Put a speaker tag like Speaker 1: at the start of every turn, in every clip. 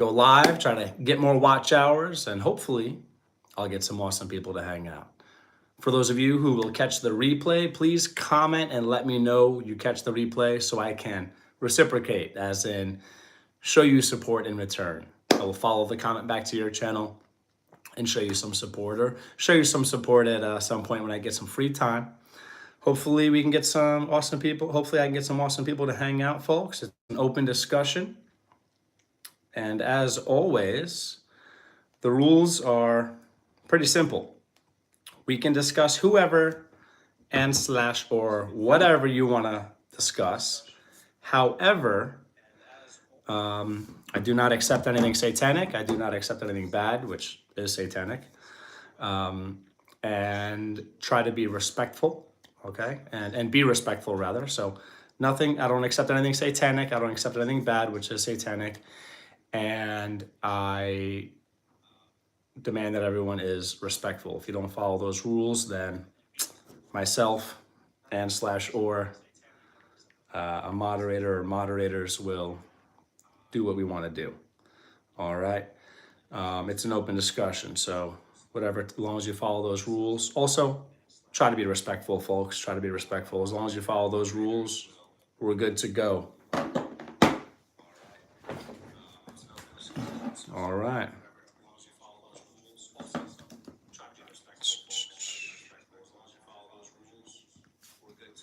Speaker 1: go live, try to get more watch hours, and hopefully I'll get some awesome people to hang out. For those of you who will catch the replay, please comment and let me know you catch the replay so I can reciprocate, as in show you support in return. I will follow the comment back to your channel and show you some support, or show you some support at some point when I get some free time. Hopefully we can get some awesome people. Hopefully I can get some awesome people to hang out, folks. It's an open discussion. And as always, the rules are pretty simple. We can discuss whoever and slash or whatever you want to discuss. However, I do not accept anything satanic. I do not accept anything bad, which is satanic. And try to be respectful, okay? And be respectful, rather. So nothing, I don't accept anything satanic. I don't accept anything bad, which is satanic. And I demand that everyone is respectful. If you don't follow those rules, then myself and slash or a moderator or moderators will do what we want to do. All right. It's an open discussion, so whatever, as long as you follow those rules. Also, try to be respectful, folks. Try to be respectful. As long as you follow those rules, we're good to go. All right.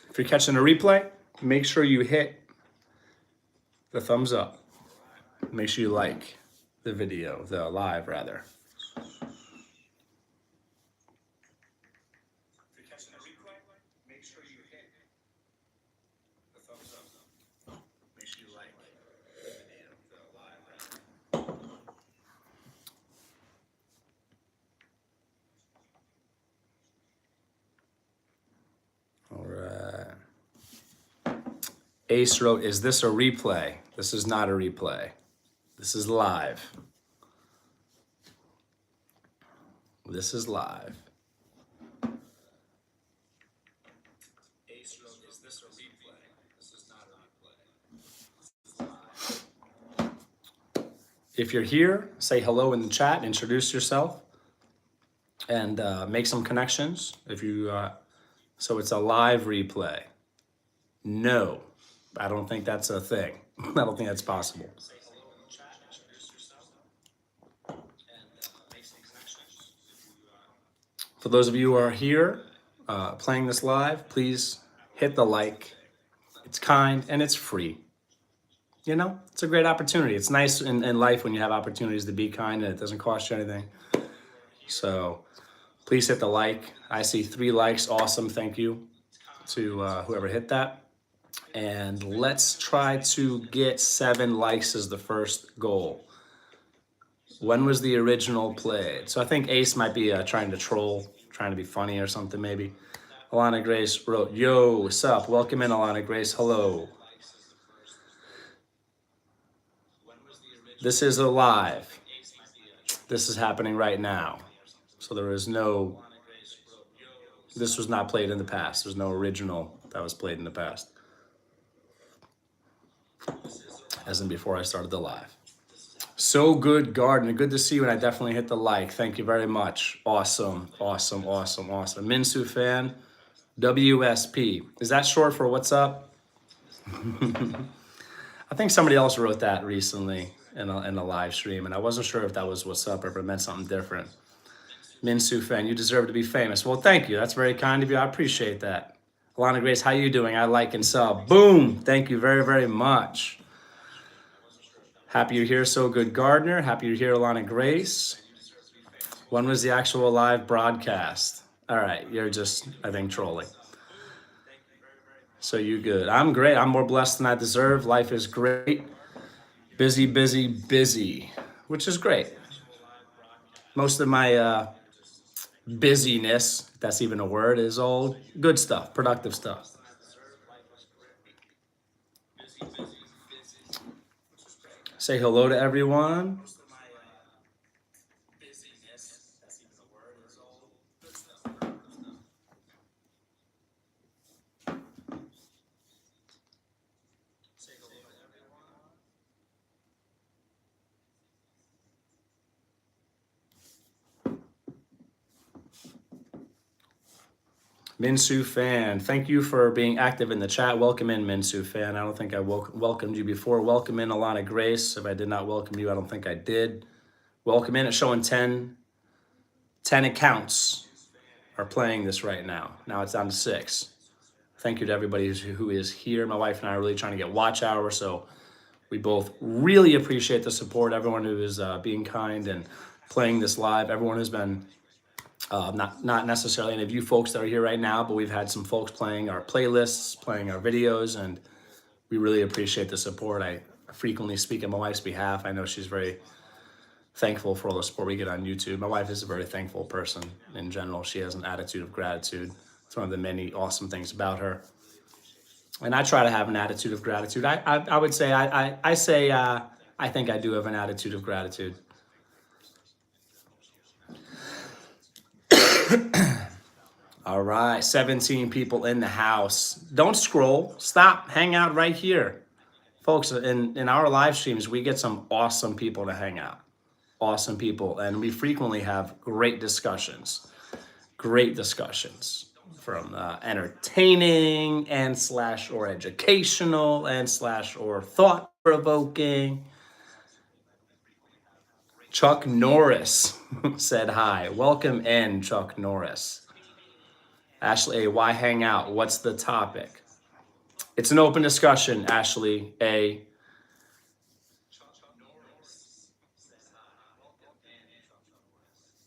Speaker 1: If you're catching a replay, make sure you hit the thumbs up. Make sure you like the video, the live rather. All right. Ace wrote, is this a replay? This is not a replay. This is live. This is live. Ace wrote, is this a replay? This is not a replay. If you're here, say hello in the chat, introduce yourself, and make some connections. If you, so it's a live replay. No, I don't think that's a thing. I don't think that's possible. For those of you who are here playing this live, please hit the like. It's kind and it's free. You know, it's a great opportunity. It's nice in life when you have opportunities to be kind and it doesn't cost you anything. So please hit the like. I see 3 likes. Awesome. Thank you to whoever hit that. And let's try to get 7 likes as the first goal. When was the original played? So I think Ace might be trying to troll, trying to be funny or something maybe. Alana Grace wrote, yo, what's up? Welcome in, Alana Grace. Hello. This is a live. This is happening right now. So there is no, this was not played in the past. There's no original that was played in the past. As in before I started the live. So good, Gardner. Good to see you, and I definitely hit the like. Thank you very much. Awesome, awesome, awesome, awesome. Minsu fan, WSP. Is that short for what's up? I think somebody else wrote that recently in a live stream, and I wasn't sure if that was what's up or if it meant something different. Minsu fan, you deserve to be famous. Well, thank you. That's very kind of you. I appreciate that. Alana Grace, how you doing? I like and sub. Boom. Thank you very, very much. Happy you're here, So Good Gardner. Happy you're here, Alana Grace. When was the actual live broadcast? All right, you're just, I think, trolling. So you good. I'm great. I'm more blessed than I deserve. Life is great. Busy, busy, busy, which is great. Most of my busyness, if that's even a word, is all good stuff, productive stuff. Say hello to everyone. Minsu fan, thank you for being active in the chat. Welcome in, Minsu fan. I don't think I welcomed you before. Welcome in, Alana Grace. If I did not welcome you, I don't think I did. Welcome in. It's showing 10 accounts are playing this right now. Now it's down to 6. Thank you to everybody who is here. My wife and I are really trying to get watch hour, so we both really appreciate the support. Everyone who is being kind and playing this live. Everyone who's been not necessarily any of you folks that are here right now, but we've had some folks playing our playlists, playing our videos, and we really appreciate the support. I frequently speak on my wife's behalf. I know she's very thankful for all the support we get on YouTube. My wife is a very thankful person in general. She has an attitude of gratitude. It's one of the many awesome things about her. And I try to have an attitude of gratitude. I would say, I think I do have an attitude of gratitude. All right, 17 people in the house. Don't scroll, stop, hang out right here. Folks, in our live streams, we get some awesome people to hang out. Awesome people, and we frequently have great discussions. Great discussions from entertaining and / or educational and / or thought-provoking. Chuck Norris said hi. Welcome in, Chuck Norris. Ashley A, why hang out? What's the topic? It's an open discussion, Ashley A.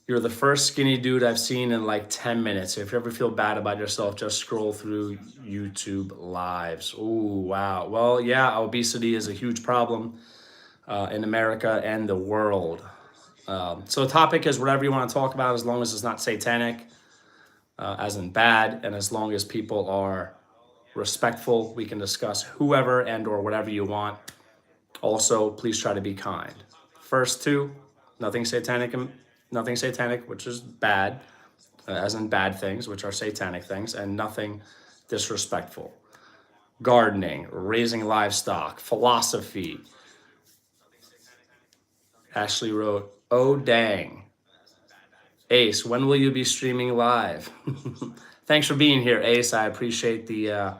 Speaker 1: You're the first skinny dude I've seen in like 10 minutes. So if you ever feel bad about yourself, just scroll through YouTube lives. Oh, wow. Well, yeah, obesity is a huge problem in America and the world. So the topic is whatever you want to talk about, as long as it's not satanic, as in bad, and as long as people are respectful, we can discuss whoever and or whatever you want. Also, please try to be kind. First two, nothing satanic, which is bad, as in bad things, which are satanic things, and nothing disrespectful. Gardening, raising livestock, philosophy. Ashley wrote, oh dang. Ace, when will you be streaming live? Thanks for being here, Ace. I appreciate the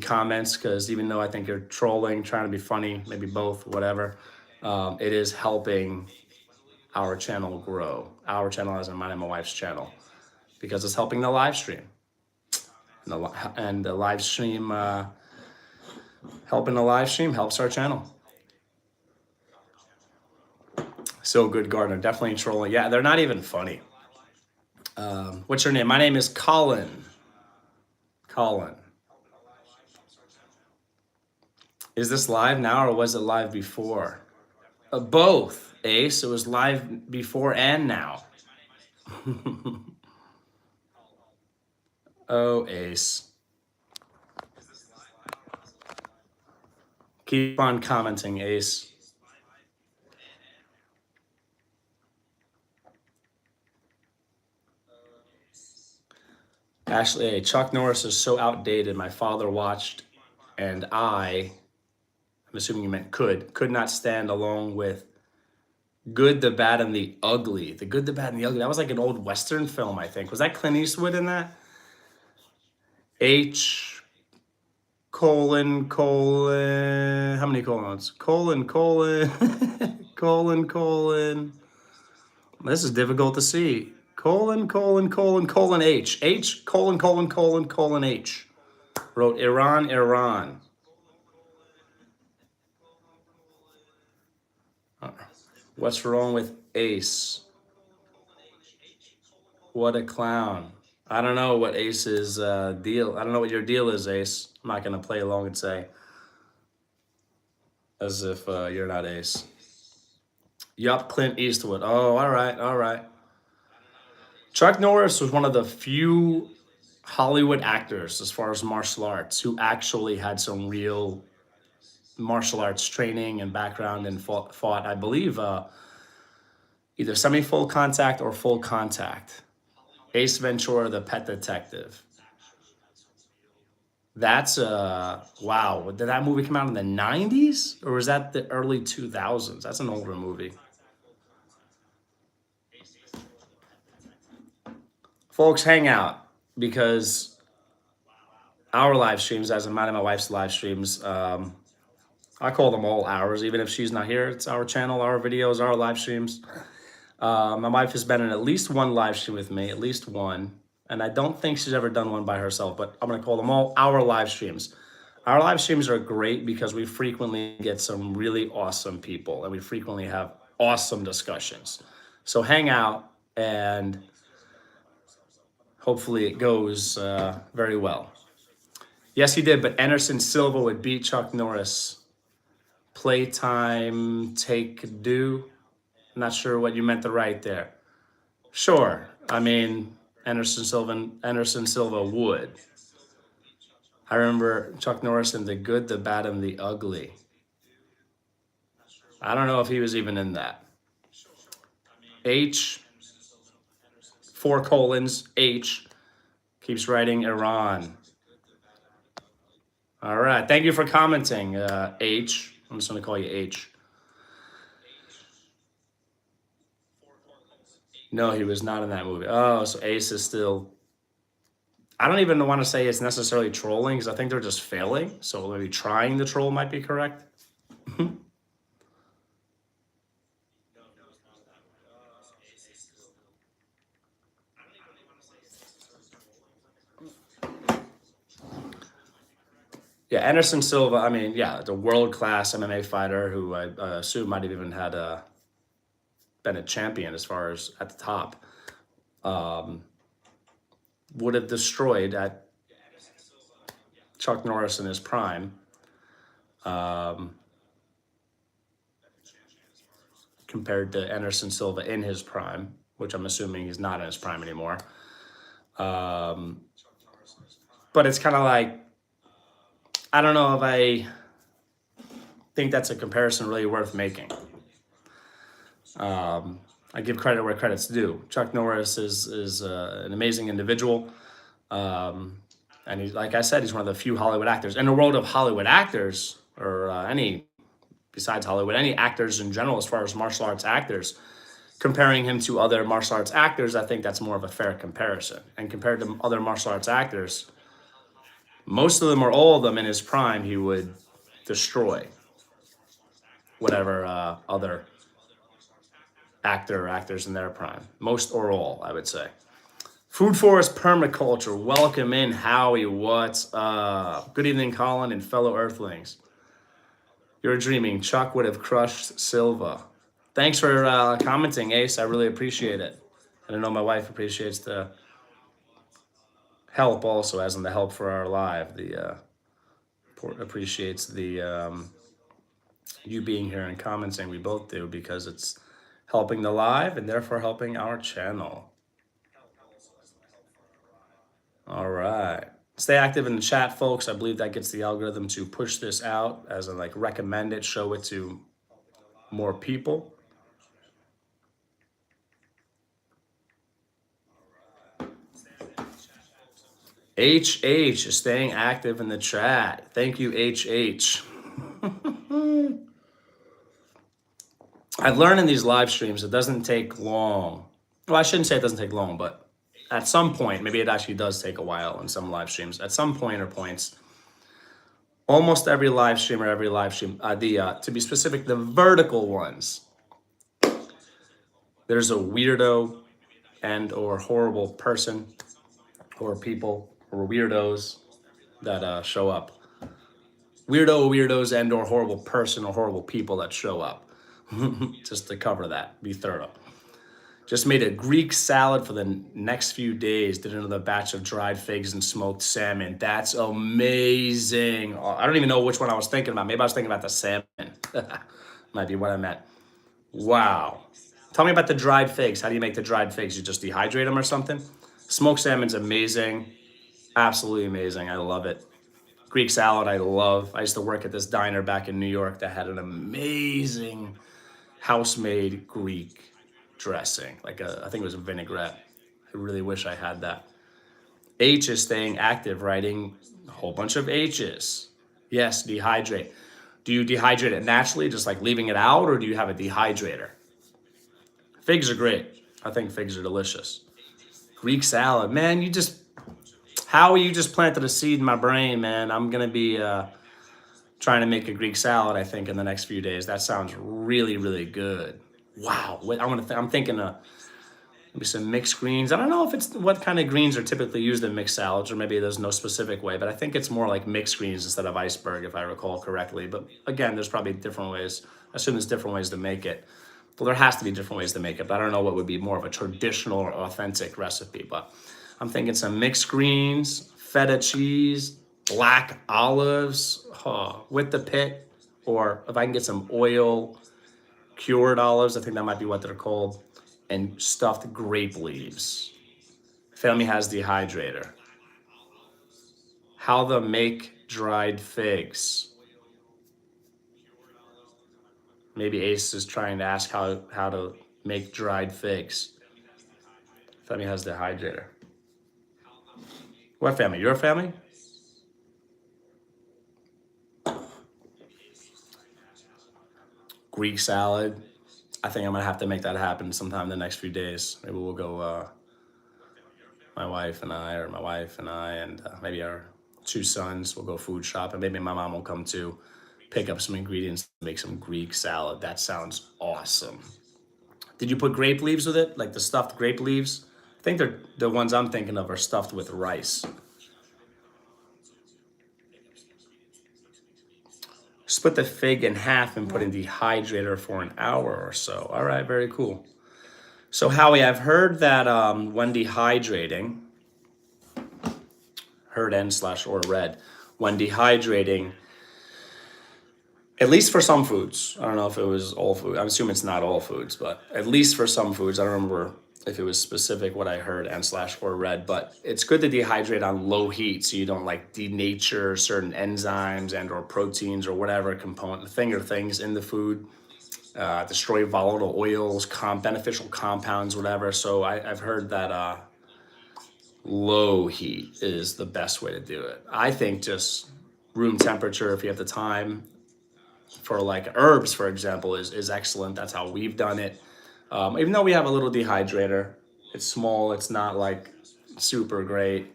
Speaker 1: comments, because even though I think you're trolling, trying to be funny, maybe both, whatever, it is helping our channel grow. Our channel, as in mine and my wife's channel, because it's helping the live stream. And the live stream, helping the live stream helps our channel. So good, Gardner. Definitely trolling. Yeah, they're not even funny. What's your name? My name is Colin. Colin. Is this live now or was it live before? Both, Ace. It was live before and now. Oh, Ace. Keep on commenting, Ace. Ashley, Chuck Norris is so outdated. My father watched, and I'm assuming you meant could not stand along with Good, the Bad, and the Ugly. The Good, the Bad, and the Ugly. That was like an old Western film, I think. Was that Clint Eastwood in that? H colon, how many colons? Colon, colon. This is difficult to see. Colon, H. H, colon, H. Wrote Iran. What's wrong with Ace? What a clown. I don't know what Ace's deal. I don't know what your deal is, Ace. I'm not going to play along and say as if you're not Ace. Yup, Clint Eastwood. Oh, all right. Chuck Norris was one of the few Hollywood actors, as far as martial arts, who actually had some real martial arts training and background and fought, I believe, either semi-full contact or full contact. Ace Ventura, the Pet Detective. That's wow. Did that movie come out in the 90s or was that the early 2000s? That's an older movie. Folks, hang out. because our live streams, as in mine and my wife's live streams, I call them all ours, even if she's not here. It's our channel, our videos, our live streams. My wife has been in at least one live stream with me, at least one. And I don't think she's ever done one by herself, but I'm going to call them all our live streams. Our live streams are great because we frequently get some really awesome people and we frequently have awesome discussions. So hang out and hopefully it goes very well. Yes, he did, but Anderson Silva would beat Chuck Norris. Playtime, take, do. I'm not sure what you meant to write there. Sure. I mean, Anderson Silva would. I remember Chuck Norris in The Good, the Bad, and the Ugly. I don't know if he was even in that. H, 4 colons, H, keeps writing Iran. All right. Thank you for commenting, H. I'm just going to call you H. No, he was not in that movie. Oh, so Ace is still... I don't even want to say it's necessarily trolling because I think they're just failing. So maybe trying to troll might be correct. Yeah, Anderson Silva, I mean, yeah, the world-class MMA fighter who I assume might have even had been a champion as far as at the top, would have destroyed at Chuck Norris in his prime, compared to Anderson Silva in his prime, which I'm assuming he's not in his prime anymore. But it's kind of like, I don't know if I think that's a comparison really worth making. I give credit where credit's due. Chuck Norris is an amazing individual. And he's, like I said, he's one of the few Hollywood actors. In the world of Hollywood actors, or besides Hollywood, any actors in general, as far as martial arts actors, comparing him to other martial arts actors, I think that's more of a fair comparison. And compared to other martial arts actors, most of them or all of them in his prime, he would destroy whatever other actor or actors in their prime. Most or all, I would say. Food Forest Permaculture, welcome in, Howie, what's up? Good evening, Colin and fellow Earthlings. You're dreaming, Chuck would have crushed Silva. Thanks for commenting, Ace, I really appreciate it. And I know my wife appreciates the help also, as in the help for our live, appreciates the you being here and commenting. We both do because it's helping the live and therefore helping our channel. All right. Stay active in the chat, folks. I believe that gets the algorithm to push this out, as in like recommend it, show it to more people. HH is staying active in the chat. Thank you, HH. I've learned in these live streams it doesn't take long. Well, I shouldn't say it doesn't take long, but at some point, maybe it actually does take a while in some live streams. At some point or points, almost every live stream, to be specific, the vertical ones, there's a weirdo and or horrible person or people or weirdos that show up. Weirdos and or horrible person or horrible people that show up. Just to cover that, be thorough. Just made a Greek salad for the next few days. Did another batch of dried figs and smoked salmon. That's amazing. I don't even know which one I was thinking about. Maybe I was thinking about the salmon. Might be what I meant. Wow. Tell me about the dried figs. How do you make the dried figs? You just dehydrate them or something? Smoked salmon's amazing. Absolutely amazing. I love it. Greek salad, I love. I used to work at this diner back in New York that had an amazing house-made Greek dressing. I think it was a vinaigrette. I really wish I had that. H is staying active, writing a whole bunch of H's. Yes, dehydrate. Do you dehydrate it naturally, just like leaving it out, or do you have a dehydrator? Figs are great. I think figs are delicious. Greek salad, man, you just Howie, you just planted a seed in my brain, man. I'm gonna be trying to make a Greek salad, I think, in the next few days. That sounds really, really good. Wow. I'm thinking maybe some mixed greens. I don't know if it's what kind of greens are typically used in mixed salads, or maybe there's no specific way, but I think it's more like mixed greens instead of iceberg, if I recall correctly. But again, there's probably different ways. I assume there's different ways to make it. Well, there has to be different ways to make it, but I don't know what would be more of a traditional or authentic recipe. But I'm thinking some mixed greens, feta cheese, black olives with the pit, or if I can get some oil cured olives, I think that might be what they're called, and stuffed grape leaves. Family has dehydrator. How to make dried figs. Maybe Ace is trying to ask how to make dried figs. Family has dehydrator. What family? Your family? Greek salad. I think I'm gonna have to make that happen sometime in the next few days. Maybe we'll go, my wife and I, and maybe our two sons will go food shopping. Maybe my mom will come too, pick up some ingredients to make some Greek salad. That sounds awesome. Did you put grape leaves with it, like the stuffed grape leaves? I think they're the ones I'm thinking of are stuffed with rice. Split the fig in half and put in dehydrator for an hour or so. All right, very cool. So Howie, I've heard that when dehydrating, heard and slash or read, when dehydrating, at least for some foods, I don't know if it was all food. I'm assuming it's not all foods, but at least for some foods, I don't remember if it was specific what I heard and slash or read, but it's good to dehydrate on low heat so you don't like denature certain enzymes and or proteins or whatever component, things in the food, destroy volatile oils, beneficial compounds, whatever. So I've heard that low heat is the best way to do it. I think just room temperature, if you have the time, for like herbs, for example, is excellent. That's how we've done it. Even though we have a little dehydrator, it's small. It's not like super great.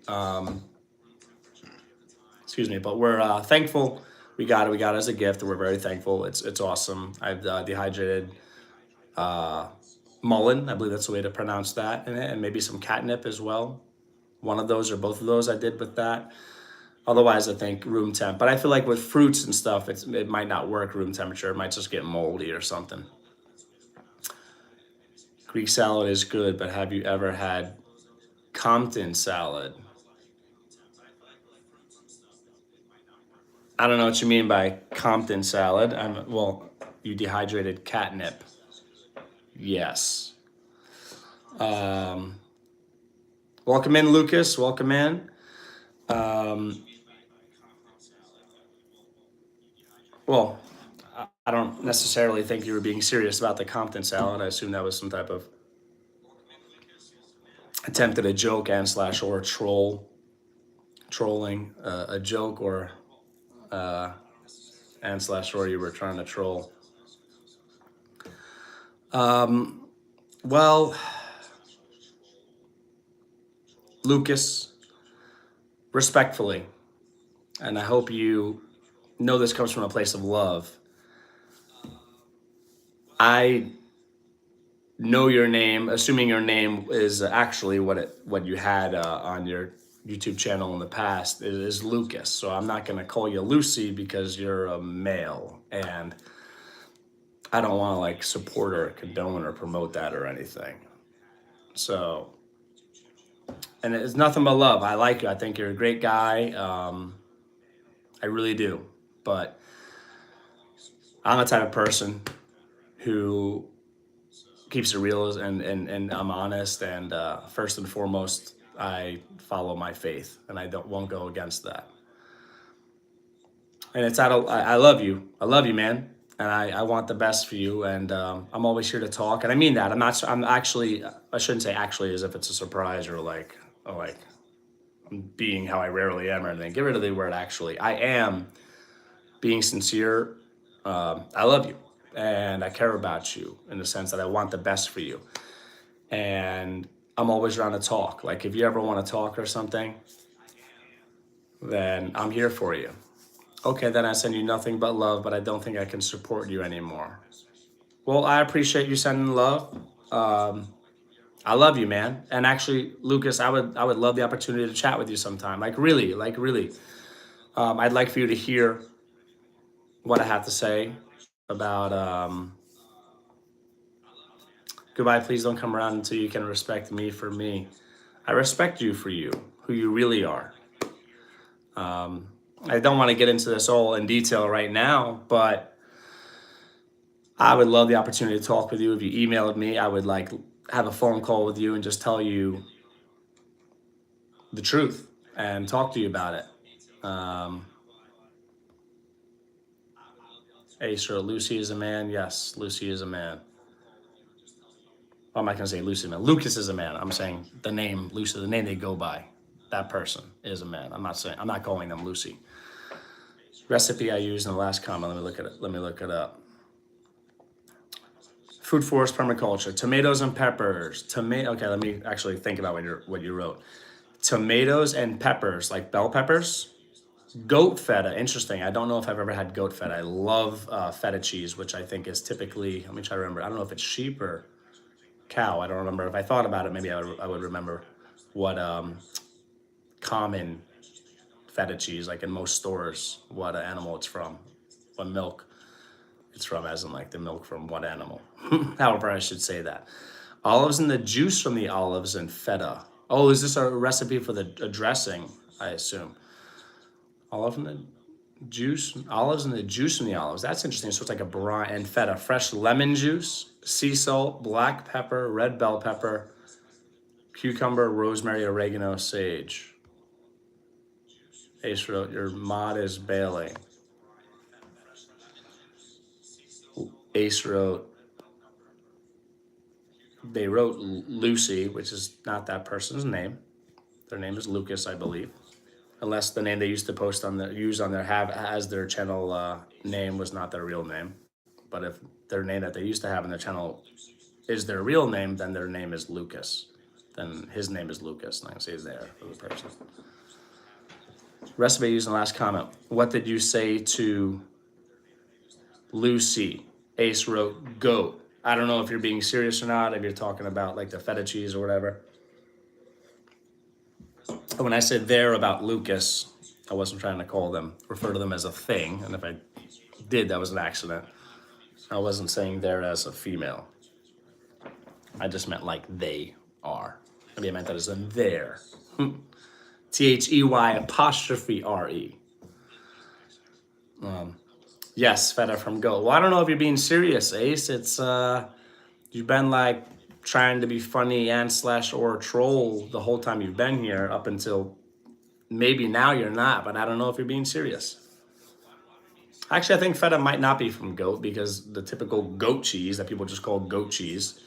Speaker 1: Excuse me, but we're thankful. We got it. We got it as a gift, and we're very thankful. It's awesome. I've dehydrated mullein. I believe that's the way to pronounce that, and maybe some catnip as well. One of those or both of those I did with that. Otherwise, I think room temp. But I feel like with fruits and stuff, it might not work room temperature. It might just get moldy or something. Greek salad is good, but have you ever had Compton salad? I don't know what you mean by Compton salad. Well, you dehydrated catnip. Yes. Welcome in, Lucas. Welcome in. Well, I don't necessarily think you were being serious about the Compton salad. I assume that was some type of attempt at a joke and slash or trolling a joke or and slash or you were trying to troll. Well, Lucas, respectfully, and I hope you know this comes from a place of love. I know your name, assuming your name is actually what you had on your YouTube channel in the past is Lucas. So I'm not going to call you Lucy because you're a male, and I don't want to like support or condone or promote that or anything. So, and it's nothing but love. I like you. I think you're a great guy. I really do. But I'm the type of person who keeps it real and I'm honest. And first and foremost, I follow my faith, and I won't go against that. And it's I love you. I love you, man. And I want the best for you. And I'm always here to talk. And I mean that. I'm actually, I shouldn't say actually as if it's a surprise or like I'm being how I rarely am or anything. Get rid of the word actually. I am being sincere. I love you. And I care about you in the sense that I want the best for you. And I'm always around to talk. Like if you ever want to talk or something, then I'm here for you. Okay, then I send you nothing but love, but I don't think I can support you anymore. Well, I appreciate you sending love. I love you, man. And actually, Lucas, I would love the opportunity to chat with you sometime. Like really. I'd like for you to hear what I have to say about goodbye. Please don't come around until you can respect me for me. I respect you for you, who you really are. I don't want to get into this all in detail right now, but I would love the opportunity to talk with you. If you emailed me, I would like have a phone call with you and just tell you the truth and talk to you about it. Hey, sir, Lucy is a man. Yes, Lucy is a man. Well, I'm not going to say Lucy is a man. Lucas is a man. I'm saying the name Lucy, the name they go by. That person is a man. I'm not calling them Lucy. Recipe I used in the last comment. Let me look it up. Food forest permaculture. Tomatoes and peppers. Okay, let me actually think about what you wrote. Tomatoes and peppers, like bell peppers. Goat feta, interesting. I don't know if I've ever had goat feta. I love feta cheese, which I think is typically, let me try to remember. I don't know if it's sheep or cow. I don't remember. If I thought about it, maybe I would remember what common feta cheese, like in most stores, what animal it's from, what milk it's from, as in like the milk from what animal. However, I should say that. Olives and the juice from the olives and feta. Oh, is this a recipe for the dressing, I assume? Olives and the juice from the olives. That's interesting. So it's like a brine and feta, fresh lemon juice, sea salt, black pepper, red bell pepper, cucumber, rosemary, oregano, sage. Ace wrote, your mod is bailing. Ace wrote, they wrote Lucy, which is not that person's name. Their name is Lucas, I believe. Unless the name they used to use on their have as their channel name was not their real name. But if their name that they used to have in their channel is their real name, then their name is Lucas. Then his name is Lucas, and I can say there for the person. Recipe used in the last comment. What did you say to Lucy? Ace wrote goat. I don't know if you're being serious or not, if you're talking about like the feta cheese or whatever. When I said there about Lucas, I wasn't trying to refer to them as a thing. And if I did, that was an accident. I wasn't saying there as a female. I just meant like they are. Maybe I meant that as a there. THEY''RE. Yes, feta from goat. Well, I don't know if you're being serious, Ace. It's you've been like trying to be funny and / or troll the whole time you've been here up until maybe now you're not, but I don't know if you're being serious. Actually, I think feta might not be from goat because the typical goat cheese that people just call goat cheese,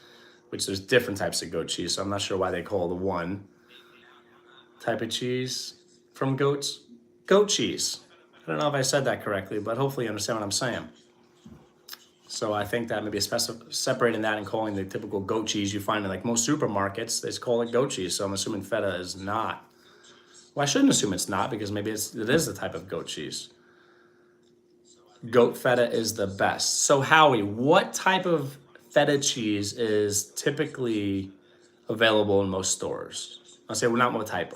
Speaker 1: which there's different types of goat cheese, so I'm not sure why they call the one type of cheese from goats goat cheese. I don't know if I said that correctly, but hopefully you understand what I'm saying. So I think that maybe separating that and calling the typical goat cheese you find in like most supermarkets, they just call it goat cheese. So I'm assuming feta is not. Well, I shouldn't assume it's not because maybe it is a type of goat cheese. Goat feta is the best. So Howie, what type of feta cheese is typically available in most stores? I'll say, well, not what type.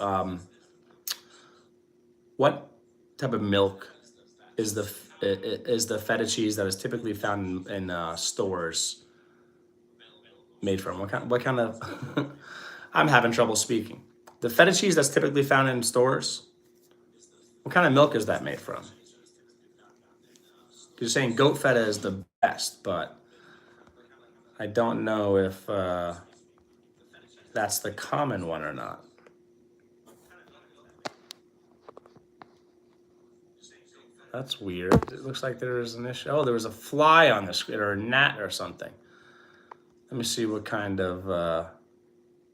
Speaker 1: What type of milk is the feta cheese that is typically found in stores made from? What kind of? I'm having trouble speaking. The feta cheese that's typically found in stores. What kind of milk is that made from? You're saying goat feta is the best, but I don't know if that's the common one or not. That's weird. It looks like there was an issue. Oh, there was a fly on the screen or a gnat or something. Let me see what kind of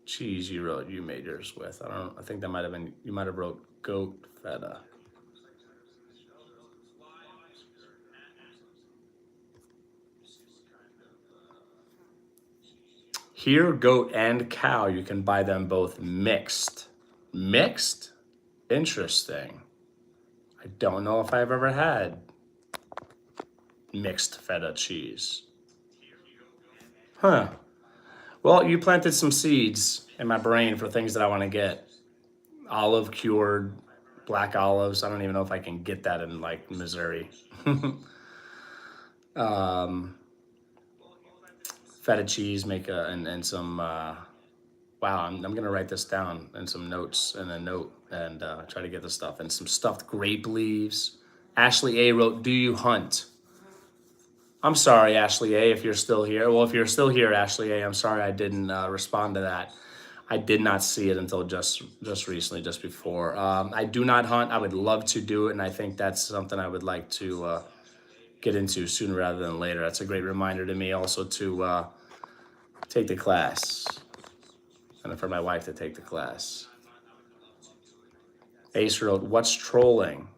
Speaker 1: cheese you made yours with. I think that might have been, you might have wrote goat feta. Here, goat and cow, you can buy them both mixed. Mixed? Interesting. I don't know if I've ever had mixed feta cheese. Huh. Well, you planted some seeds in my brain for things that I want to get. Olive cured, black olives. I don't even know if I can get that in like Missouri. um, Feta cheese, make a and some. Wow, I'm gonna write this down and some notes and a note and try to get the stuff and some stuffed grape leaves. Ashley A wrote, "Do you hunt?" I'm sorry, Ashley A, if you're still here. Well, if you're still here, Ashley A, I'm sorry I didn't respond to that. I did not see it until just recently, just before. I do not hunt. I would love to do it, and I think that's something I would like to get into sooner rather than later. That's a great reminder to me also to take the class, and for my wife to take the class. Ace wrote, "What's trolling?"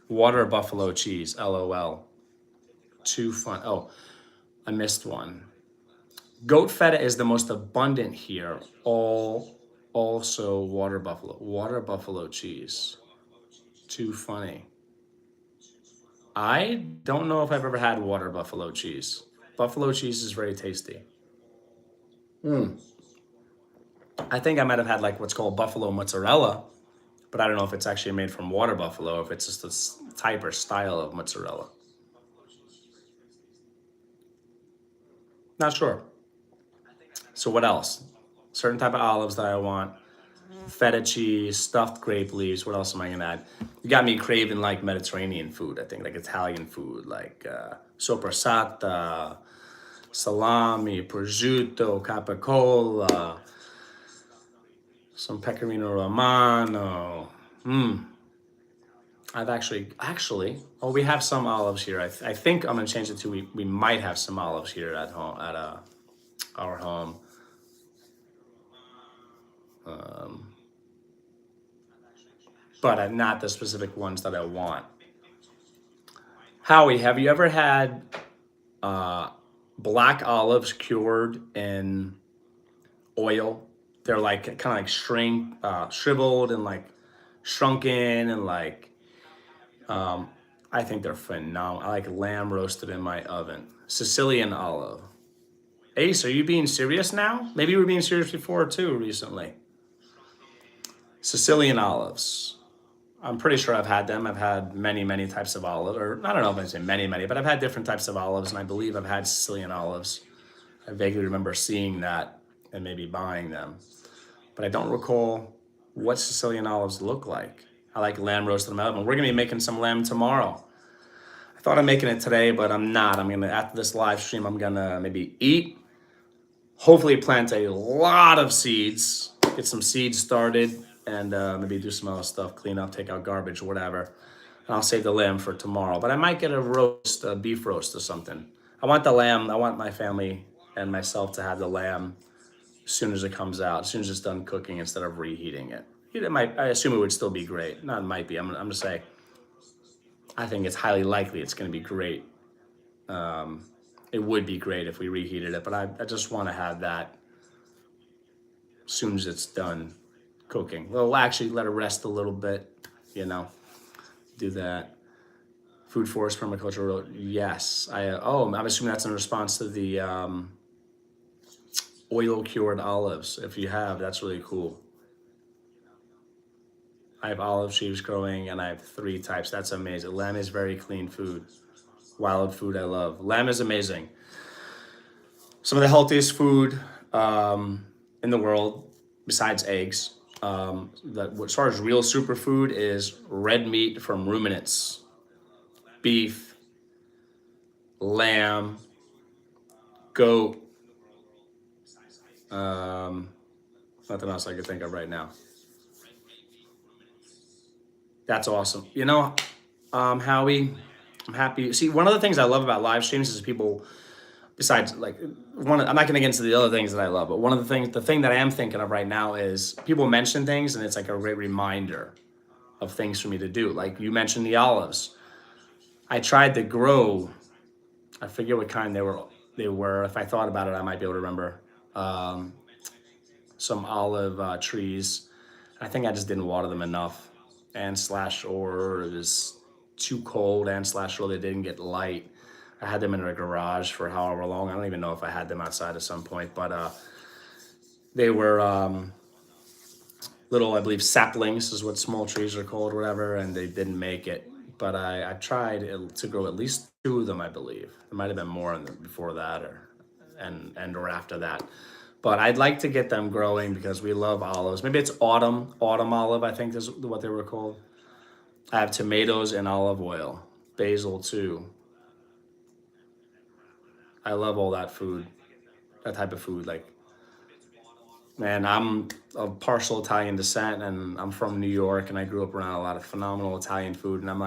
Speaker 1: Water buffalo cheese, LOL. Too fun. Oh, I missed one. Goat feta is the most abundant here. Also water buffalo cheese. Too funny. I don't know if I've ever had water buffalo cheese. Buffalo cheese is very tasty. I think I might have had like what's called buffalo mozzarella, but I don't know if it's actually made from water buffalo, if it's just a type or style of mozzarella. Not sure. So what else? Certain type of olives that I want. Feta cheese, stuffed grape leaves. What else am I gonna add? You got me craving like Mediterranean food. I think like Italian food, like soppressata, salami, prosciutto, capicola, some pecorino romano. I've actually. Oh, we have some olives here. I think I'm gonna change it to we might have some olives here at home at our home. But not the specific ones that I want. Howie, have you ever had black olives cured in oil? They're like kind of like shriveled and like shrunken and like I think they're phenomenal. I like lamb roasted in my oven. Sicilian olive. Ace, are you being serious now? Maybe you were being serious before too recently. Sicilian olives. I'm pretty sure I've had them. I've had many types of olive, or I don't know if I say many, but I've had different types of olives, and I believe I've had Sicilian olives. I vaguely remember seeing that and maybe buying them, but I don't recall what Sicilian olives look like. I like lamb roasted in my oven. We're gonna be making some lamb tomorrow. I thought I'm making it today, but I'm not. I'm gonna after this live stream, I'm gonna maybe eat, hopefully plant a lot of seeds, get some seeds started, and maybe do some other stuff, clean up, take out garbage, whatever. And I'll save the lamb for tomorrow. But I might get a roast, a beef roast or something. I want the lamb. I want my family and myself to have the lamb as soon as it comes out, as soon as it's done cooking, instead of reheating it. It might. I assume it would still be great. Not might be. I'm gonna say. I think it's highly likely it's gonna be great. It would be great if we reheated it, but I just want to have that as soon as it's done cooking. We'll actually let it rest a little bit, you know, do that. Food Forest Permaculture wrote, yes. I'm assuming that's in response to the oil cured olives. If you have, that's really cool. I have olive trees growing and I have 3 types. That's amazing. Lamb is very clean food. Wild food I love. Lamb is amazing. Some of the healthiest food in the world, besides eggs, that as far as real superfood is red meat from ruminants, beef, lamb, goat, nothing else I could think of right now. That's awesome. You know, Howie, I'm happy. See, one of the things I love about live streams is people, besides like I'm not gonna get into the other things that I love, but one of the thing that I am thinking of right now is people mention things and it's like a great reminder of things for me to do. Like you mentioned the olives. I tried to grow, I forget what kind they were. If I thought about it, I might be able to remember. Some olive trees. I think I just didn't water them enough. and slash or it was too cold and slash or they didn't get light. I had them in a garage for however long. I don't even know if I had them outside at some point, but they were little, I believe, saplings is what small trees are called, or whatever, and they didn't make it. But I tried to grow at least two of them, I believe. There might have been more before that, or after that. But I'd like to get them growing because we love olives. Maybe it's autumn olive, I think is what they were called. I have tomatoes and olive oil, basil too. I love all that food, that type of food. Like, man, I'm of partial Italian descent, and I'm from New York, and I grew up around a lot of phenomenal Italian food. And I'm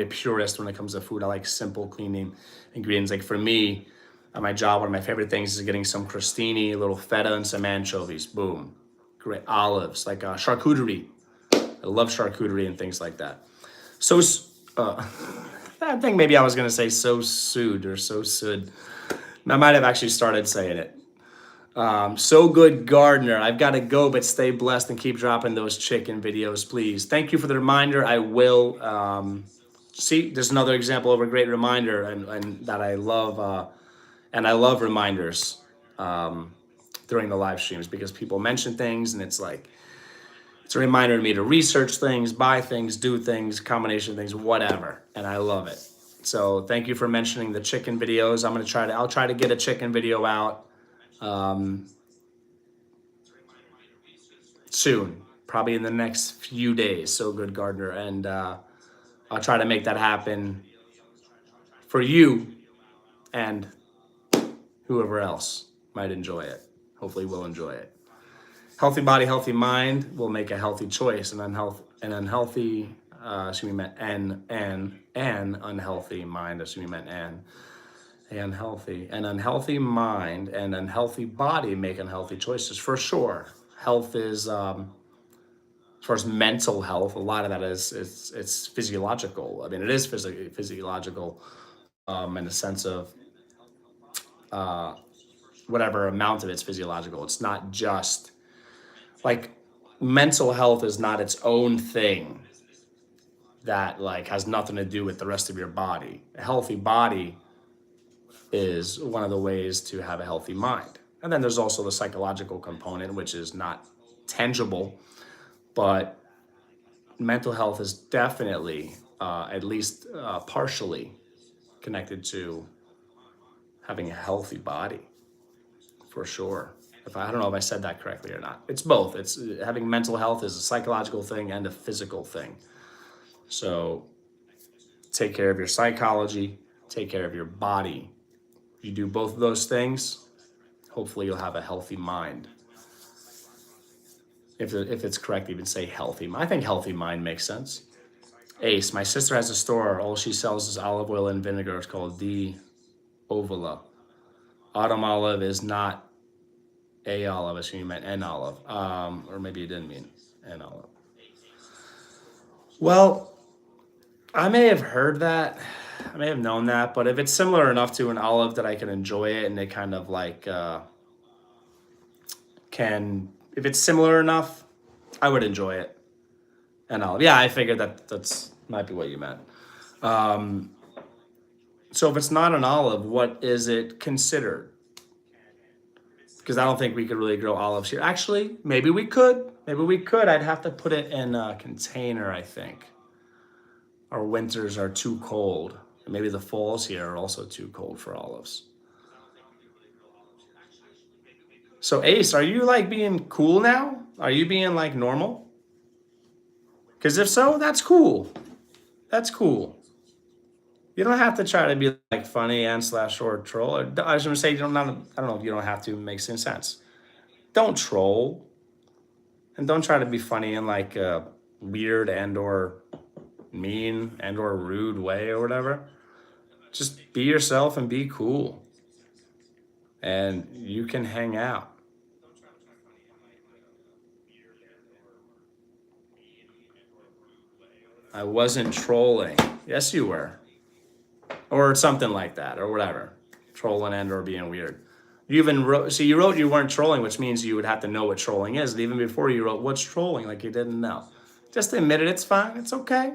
Speaker 1: a purist when it comes to food. I like simple, clean ingredients. Like for me, at my job, one of my favorite things is getting some crostini, a little feta, and some anchovies. Boom, great olives, like charcuterie. I love charcuterie and things like that. So, I think maybe I was gonna say so sood or so sud. I might have actually started saying it. So good, Gardner. I've got to go, but stay blessed and keep dropping those chicken videos, please. Thank you for the reminder. I will. See, there's another example of a great reminder, and that I love. And I love reminders during the live streams because people mention things, and it's like it's a reminder to me to research things, buy things, do things, combination of things, whatever. And I love it. So thank you for mentioning the chicken videos. I'll try to get a chicken video out soon, probably in the next few days. So good, Gardner. And I'll try to make that happen for you and whoever else might enjoy it. Hopefully will enjoy it. Healthy body, healthy mind will make a healthy choice. An unhealthy mind, assuming meant an unhealthy mind and unhealthy body make unhealthy choices for sure. Health is as far as mental health, a lot of that is it's physiological. I mean, it is physiological in the sense of whatever amount of it's physiological. It's not just like mental health is not its own thing that like has nothing to do with the rest of your body. A healthy body is one of the ways to have a healthy mind. And then there's also the psychological component, which is not tangible, but mental health is definitely, at least partially connected to having a healthy body, for sure. I don't know if I said that correctly or not. It's both. It's having mental health is a psychological thing and a physical thing. So take care of your psychology, take care of your body. You do both of those things, hopefully you'll have a healthy mind. If it's correct to even say healthy. I think healthy mind makes sense. Ace, my sister has a store. All she sells is olive oil and vinegar. It's called D. Ovala. Autumn olive is not a olive. I assume you meant an olive. Or maybe you didn't mean an olive. Well, I may have heard that. I may have known that. But if it's similar enough to an olive that I can enjoy it and they kind of like if it's similar enough, I would enjoy it. An olive. Yeah, I figured that's might be what you meant. So if it's not an olive, what is it considered? Because I don't think we could really grow olives here. Actually, maybe we could. I'd have to put it in a container, I think. Our winters are too cold. And maybe the falls here are also too cold for olives. So Ace, are you like being cool now? Are you being like normal? Because if so, that's cool. That's cool. You don't have to try to be like funny and slash or troll. I was gonna say I don't know if you don't have to. It makes any sense. Don't troll, and don't try to be funny in like a weird and or mean and or rude way or whatever. Just be yourself and be cool, and you can hang out. I wasn't trolling. Yes, you were. Or something like that, or whatever. Trolling and or being weird. You even wrote, you wrote you weren't trolling, which means you would have to know what trolling is. And even before you wrote, what's trolling? Like you didn't know. Just admit it. It's fine. It's okay.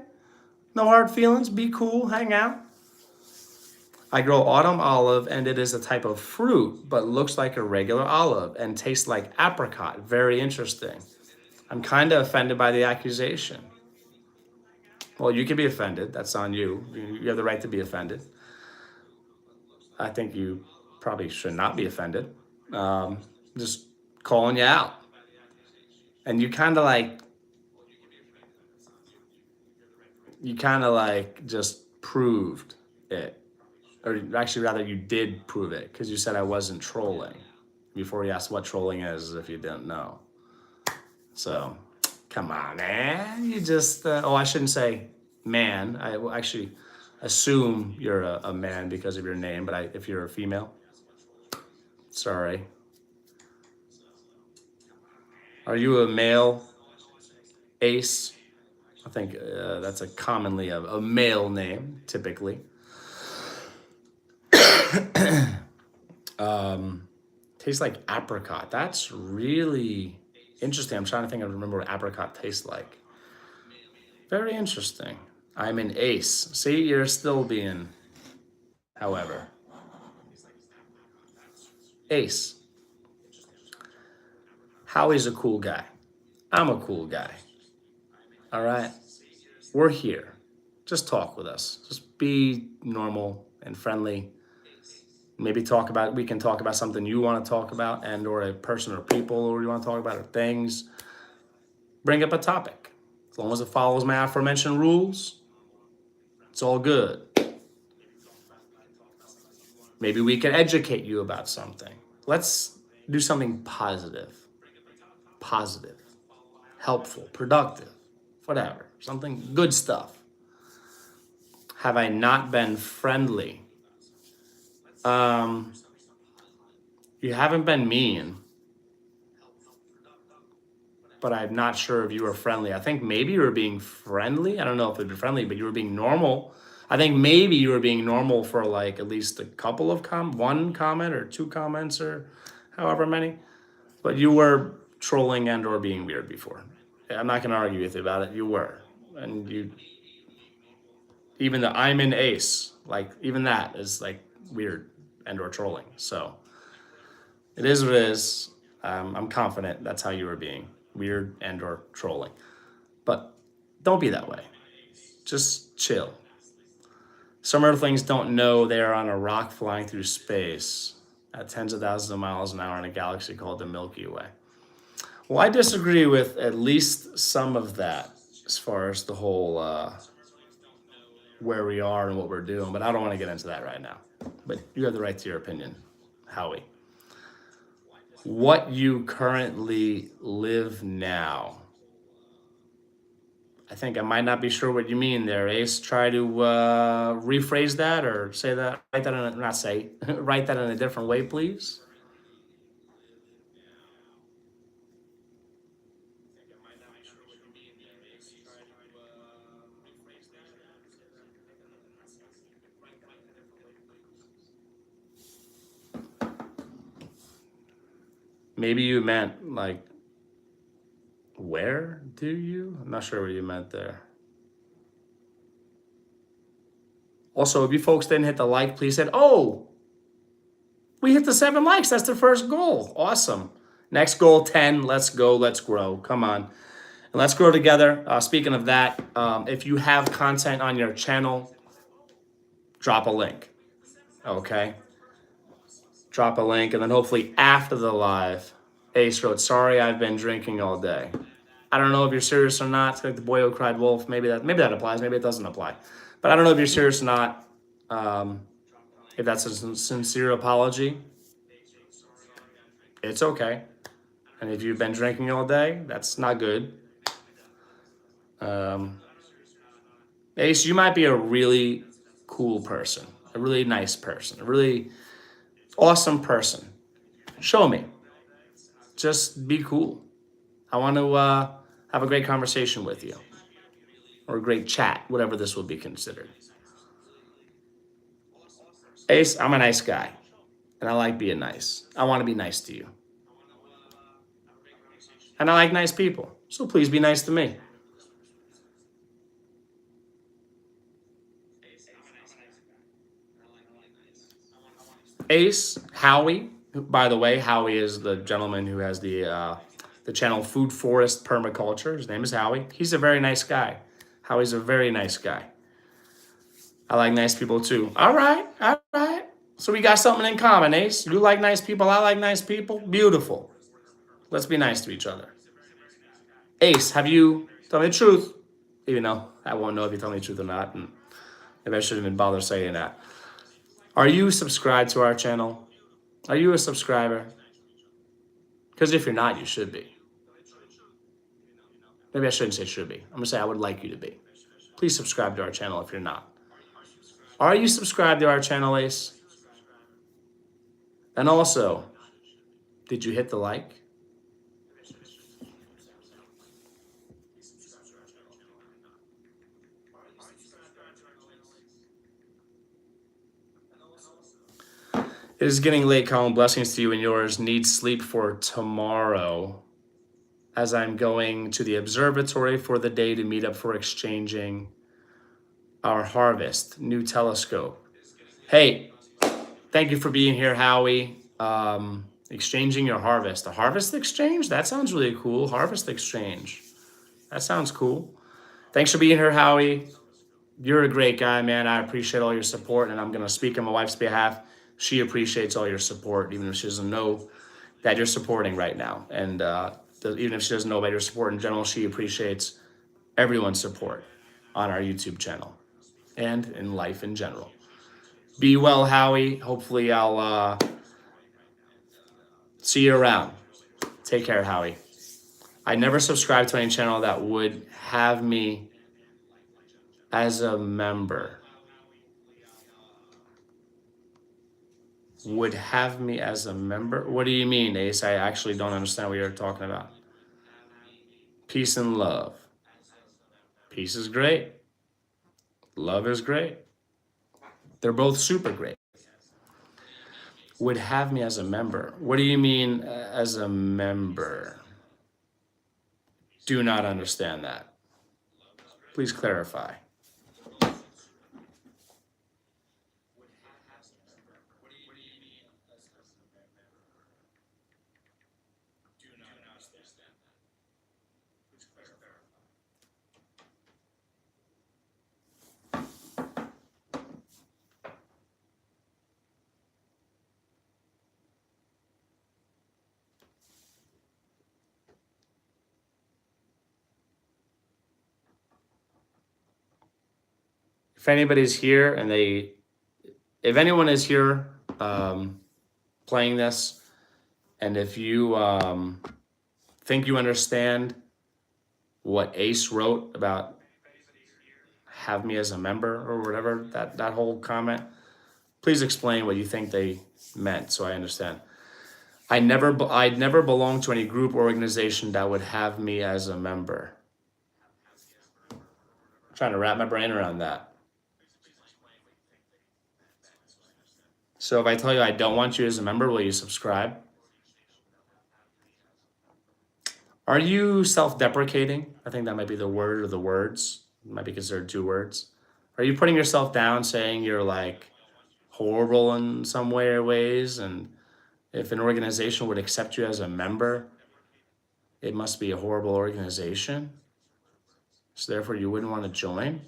Speaker 1: No hard feelings. Be cool. Hang out. I grow autumn olive, and it is a type of fruit, but looks like a regular olive and tastes like apricot. Very interesting. I'm kind of offended by the accusation. Well, you can be offended. That's on you. You have the right to be offended. I think you probably should not be offended. Just calling you out. And you kind of like just proved it. Or actually, rather, you did prove it because you said I wasn't trolling before you asked what trolling is, as if you didn't know. So, come on, man. You just, I shouldn't say man. I will actually assume you're a man because of your name, but if you're a female, sorry. Are you a male, Ace? I think that's commonly a male name, typically. Tastes like apricot. That's really interesting. I'm trying to think. I remember what apricot tastes like. Very interesting. I'm an ace. See, you're still being, however. Ace. Howie's a cool guy. I'm a cool guy. All right? We're here. Just talk with us. Just be normal and friendly. Maybe we can talk about something you want to talk about and or a person or people or you want to talk about or things. Bring up a topic. As long as it follows my aforementioned rules, it's all good. Maybe we can educate you about something. Let's do something positive, helpful, productive, whatever, something good stuff. Have I not been friendly? You haven't been mean, but I'm not sure if you were friendly. I think maybe you were being friendly. I don't know if it'd be friendly, but you were being normal. I think maybe you were being normal for like at least a couple of one comment or 2 comments or however many, but you were trolling and or being weird before. I'm not going to argue with you about it. You were, and even the I'm an ace, like even that is like weird and or trolling. So it is what it is. I'm confident that's how you were being weird and or trolling, but don't be that way. Just chill. Some earthlings don't know they are on a rock flying through space at tens of thousands of miles an hour in a galaxy called the Milky Way. Well, I disagree with at least some of that as far as the whole where we are and what we're doing, but I don't want to get into that right now. But you have the right to your opinion, Howie. What you currently live now. I think I might not be sure what you mean there, Ace. Try to rephrase that or say that, write that in a different way, please. Maybe you meant like, where do you? I'm not sure what you meant there. Also, if you folks didn't hit the like, please hit, we hit the 7 likes. That's the first goal. Awesome. Next goal, 10. Let's go. Let's grow. Come on. And let's grow together. Speaking of that, if you have content on your channel, drop a link. Okay? Drop a link, and then hopefully after the live, Ace wrote, sorry, I've been drinking all day. I don't know if you're serious or not. It's like the boy who cried wolf. Maybe that applies. Maybe it doesn't apply. But I don't know if you're serious or not. If that's a sincere apology, it's okay. And if you've been drinking all day, that's not good. Ace, you might be a really cool person, a really nice person, a really awesome person. Show me. Just be cool. I want to have a great conversation with you. Or a great chat, whatever this will be considered. Ace, I'm a nice guy. And I like being nice. I want to be nice to you. And I like nice people. So please be nice to me. Ace, Howie. By the way, Howie is the gentleman who has the channel Food Forest Permaculture. His name is Howie. He's a very nice guy. Howie's a very nice guy. I like nice people too. All right, all right. So we got something in common, Ace. You like nice people, I like nice people. Beautiful. Let's be nice to each other. Ace, have you told me the truth? Even though I won't know if you told me the truth or not, and maybe I shouldn't even bother saying that. Are you subscribed to our channel? Are you a subscriber? Because if you're not, you should be. Maybe I shouldn't say should be. I'm gonna say I would like you to be. Please subscribe to our channel if you're not. Are you subscribed to our channel, Ace? And also, did you hit the like? It is getting late, Colin. Blessings to you and yours. Need sleep for tomorrow as I'm going to the observatory for the day to meet up for exchanging our harvest, new telescope. Hey, thank you for being here, Howie. Exchanging your harvest. A harvest exchange? That sounds really cool. Harvest exchange. That sounds cool. Thanks for being here, Howie. You're a great guy, man. I appreciate all your support, and I'm going to speak on my wife's behalf. She appreciates all your support, even if she doesn't know that you're supporting right now. And even if she doesn't know about your support in general, she appreciates everyone's support on our YouTube channel and in life in general. Be well, Howie. Hopefully I'll see you around. Take care, Howie. I never subscribed to any channel that would have me as a member. Would have me as a member? What do you mean, Ace? I actually don't understand what you're talking about. Peace and love. Peace is great. Love is great. They're both super great. Would have me as a member. What do you mean as a member? Do not understand that. Please clarify. If anybody's here and if anyone is here playing this, and if you think you understand what Ace wrote about have me as a member or whatever, that whole comment, please explain what you think they meant so I understand. I'd never belonged to any group or organization that would have me as a member. I'm trying to wrap my brain around that. So if I tell you I don't want you as a member, will you subscribe? Are you self-deprecating? I think that might be the word or the words. It might be considered two words. Are you putting yourself down, saying you're like horrible in some way or ways, and if an organization would accept you as a member, it must be a horrible organization, so therefore you wouldn't want to join?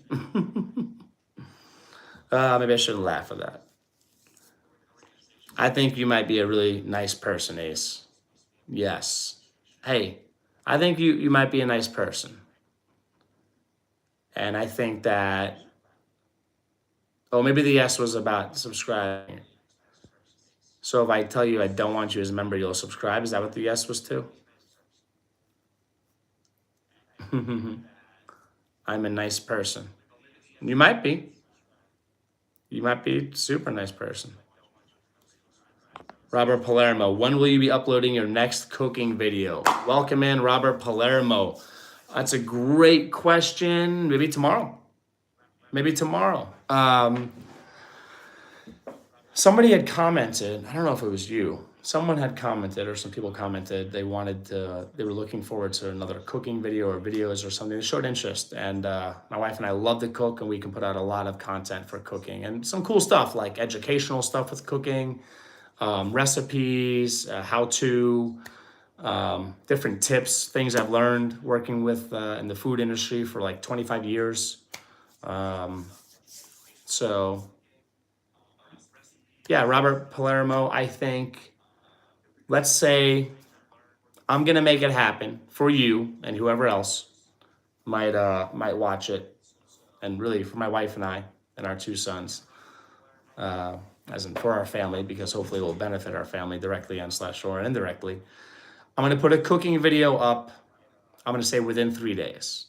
Speaker 1: Maybe I shouldn't laugh at that. I think you might be a really nice person, Ace. Yes. Hey, I think you might be a nice person. And I think that, maybe the yes was about subscribing. So if I tell you I don't want you as a member, you'll subscribe. Is that what the yes was to? I'm a nice person. You might be. You might be a super nice person. Robert Palermo, when will you be uploading your next cooking video? Welcome in, Robert Palermo. That's a great question. Maybe tomorrow. Maybe tomorrow. Somebody had commented, I don't know if it was you. Someone had commented, or some people commented, they were looking forward to another cooking video or videos or something. They showed interest. And my wife and I love to cook, and we can put out a lot of content for cooking and some cool stuff like educational stuff with cooking. recipes, how-to, different tips, things I've learned working with in the food industry for like 25 years. So yeah, Robert Palermo, I think, let's say I'm gonna make it happen for you and whoever else might watch it, and really for my wife and I and our two sons, as in for our family, because hopefully it will benefit our family directly and slash or indirectly. I'm gonna put a cooking video up. I'm gonna say within 3 days,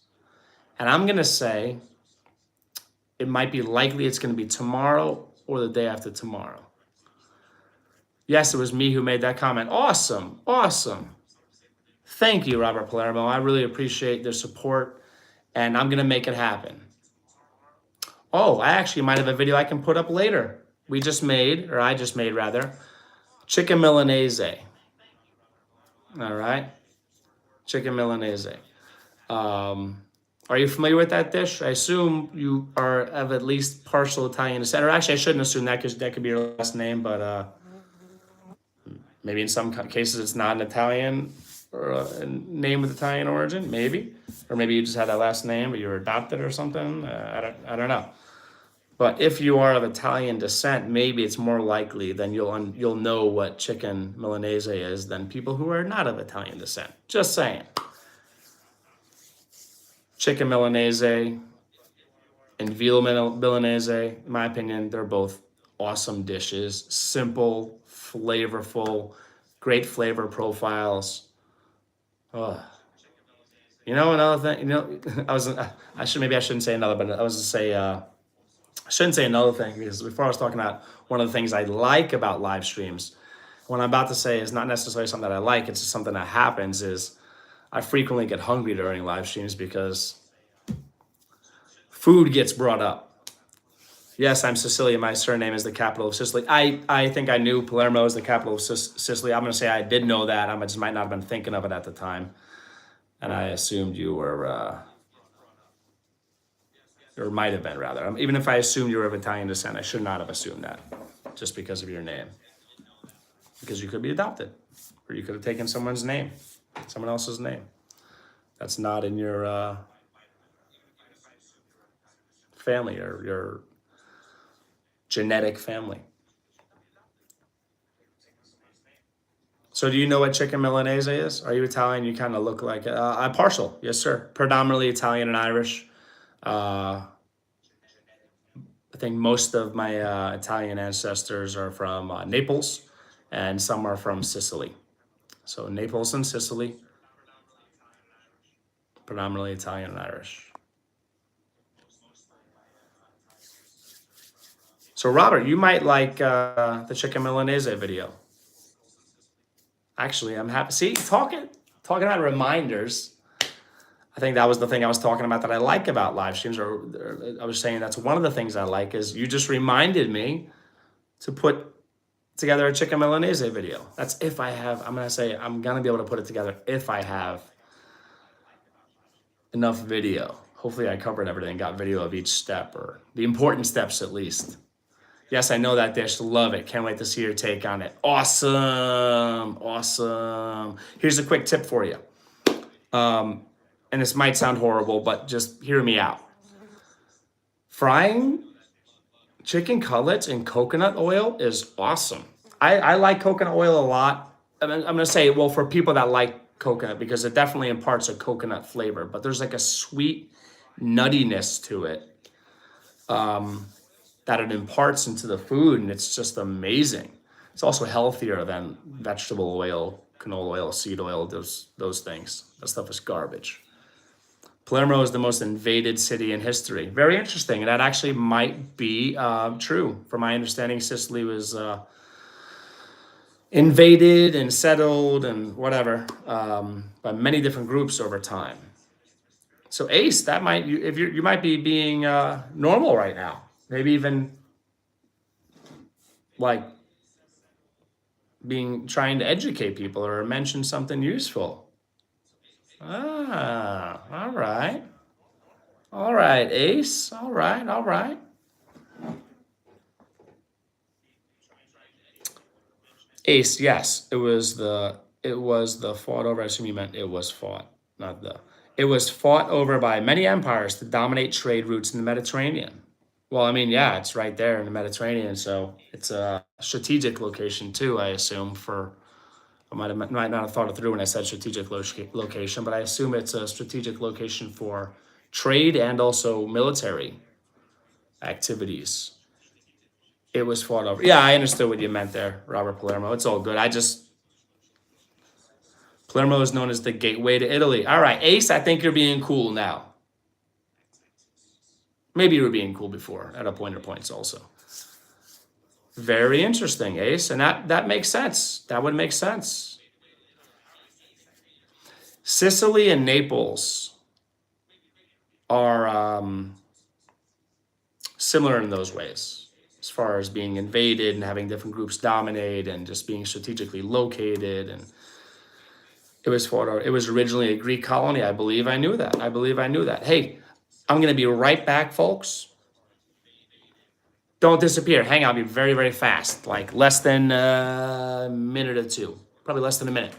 Speaker 1: and I'm gonna say it might be likely it's gonna be tomorrow or the day after tomorrow. Yes, it was me who made that comment. Awesome, awesome. Thank you, Robert Palermo. I really appreciate their support, and I'm gonna make it happen. Oh, I actually might have a video I can put up later. We just made, or I just made rather, chicken Milanese. All right, chicken Milanese. Are you familiar with that dish? I assume you are of at least partial Italian descent. Or actually, I shouldn't assume that because that could be your last name, but maybe in some cases it's not an Italian or a name with Italian origin, maybe. Or maybe you just had that last name, but you were adopted or something. I don't know. But if you are of Italian descent, maybe it's more likely then you'll know what chicken Milanese is than people who are not of Italian descent. Just saying. Chicken Milanese and veal Milanese, in my opinion, they're both awesome dishes. Simple, flavorful, great flavor profiles. Oh. You know, another thing, I shouldn't say another, but I was to say, I shouldn't say another thing because before I was talking about one of the things I like about live streams, what I'm about to say is not necessarily something that I like, it's just something that happens is I frequently get hungry during live streams because food gets brought up. Yes, I'm Sicilian. My surname is the capital of Sicily. I think I knew Palermo is the capital of Sicily. I'm going to say I did know that. I just might not have been thinking of it at the time. And I assumed you were, or might have been rather. Even if I assumed you were of Italian descent, I should not have assumed that just because of your name. Because you could be adopted, or you could have taken someone's name, someone else's name. That's not in your family or your genetic family. So do you know what chicken Milanese is? Are you Italian? You kind of look like it. I'm partial, yes, sir. Predominantly Italian and Irish. I think most of my Italian ancestors are from Naples, and some are from Sicily. So Naples and Sicily, predominantly Italian and Irish. So Robert, you might like the chicken Milanese video. Actually, I'm happy. See, talking about reminders. I think that was the thing I was talking about that I like about live streams, or I was saying that's one of the things I like is you just reminded me to put together a chicken Milanese video. That's if I have, I'm going to be able to put it together if I have enough video. Hopefully I covered everything, got video of each step, or the important steps at least. Yes, I know that dish. Love it. Can't wait to see your take on it. Awesome. Awesome. Here's a quick tip for you. And this might sound horrible, but just hear me out. Frying chicken cutlets in coconut oil is awesome. I like coconut oil a lot. I'm going to say, well, for people that like coconut, because it definitely imparts a coconut flavor, but there's like a sweet nuttiness to it. That it imparts into the food, and it's just amazing. It's also healthier than vegetable oil, canola oil, seed oil, those things. That stuff is garbage. Palermo is the most invaded city in history. Very interesting, and that actually might be true. From my understanding, Sicily was invaded and settled and whatever by many different groups over time. So Ace, that might you might be being normal right now. Maybe even like trying to educate people or mention something useful. Ah, all right. All right, Ace. All right, all right. Ace, yes, it was the fought over. I assume you meant it was fought, not the. It was fought over by many empires to dominate trade routes in the Mediterranean. Well, I mean, yeah, it's right there in the Mediterranean, so it's a strategic location too, I assume. Might not have thought it through when I said strategic location, but I assume it's a strategic location for trade and also military activities. It was fought over. Yeah, I understood what you meant there, Robert Palermo. It's all good. Palermo is known as the gateway to Italy. All right, Ace, I think you're being cool now. Maybe you were being cool before at a pointer points also. Very interesting, Ace, and that makes sense. That would make sense. Sicily and Naples are similar in those ways, as far as being invaded and having different groups dominate and just being strategically located. And it was originally a Greek colony. I believe I knew that. I believe I knew that. Hey, I'm going to be right back, folks. Don't disappear. Hang on. I'll be very, very fast. Like less than a minute or two. Probably less than a minute.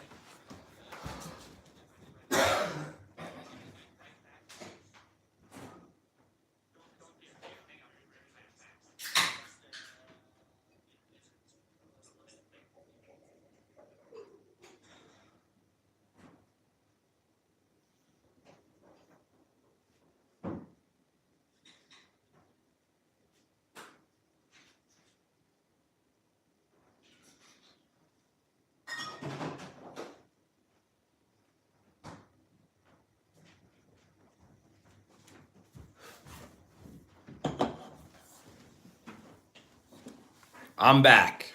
Speaker 1: I'm back.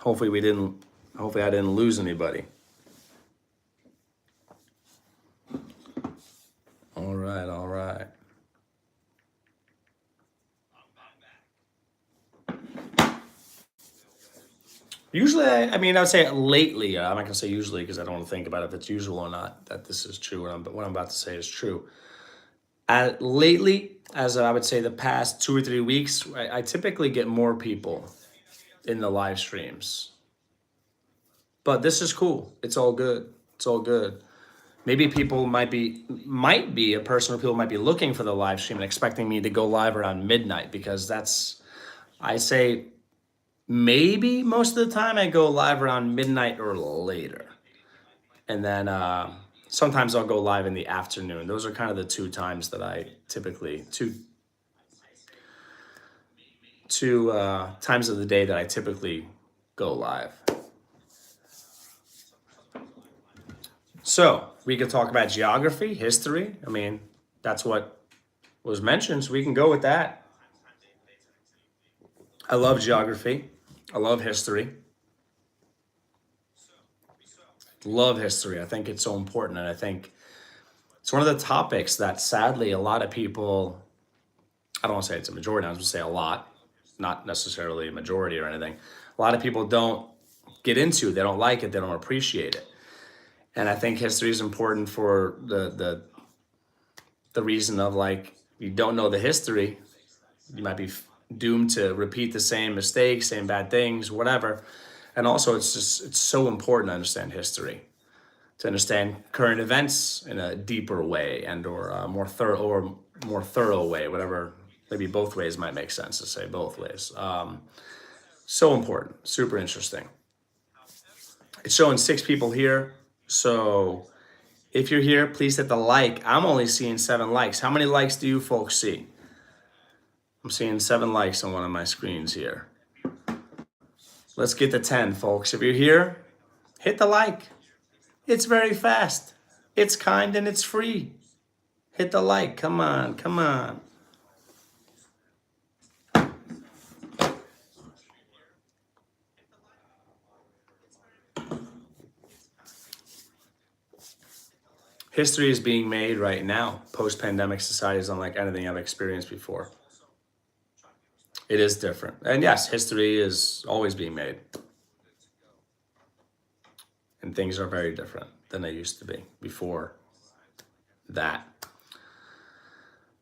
Speaker 1: Hopefully I didn't lose anybody. All right, all right. Usually, I mean, I would say lately, I'm not going to say usually because I don't want to think about if it's usual or not, that this is true. What I'm about to say is true. Lately, as I would say the past 2 or 3 weeks, I typically get more people in the live streams. But this is cool. It's all good. It's all good. Maybe people might be a person where people might be looking for the live stream and expecting me to go live around midnight because I say maybe most of the time I go live around midnight or later. And then sometimes I'll go live in the afternoon. Those are kind of the two times that I typically, two times of the day that I typically go live. So we could talk about geography, history. I mean, that's what was mentioned, so we can go with that. I love geography. I love history. Love history. I think it's so important, and I think it's one of the topics that sadly a lot of people, I don't want to say it's a majority, I was going to say a lot, not necessarily a majority or anything. A lot of people don't get into, they don't like it, they don't appreciate it. And I think history is important for the reason of like, you don't know the history, you might be doomed to repeat the same mistakes, same bad things, whatever. And also it's so important to understand history, to understand current events in a deeper way and or more thorough way, whatever. Maybe both ways might make sense to say both ways. So important, super interesting. It's showing 6 people here. So if you're here, please hit the like. I'm only seeing 7 likes. How many likes do you folks see? I'm seeing 7 likes on one of my screens here. Let's get to 10, folks. If you're here, hit the like. It's very fast. It's kind and it's free. Hit the like. Come on, come on. History is being made right now. Post-pandemic society is unlike anything I've experienced before. It is different. And yes, history is always being made. And things are very different than they used to be before that.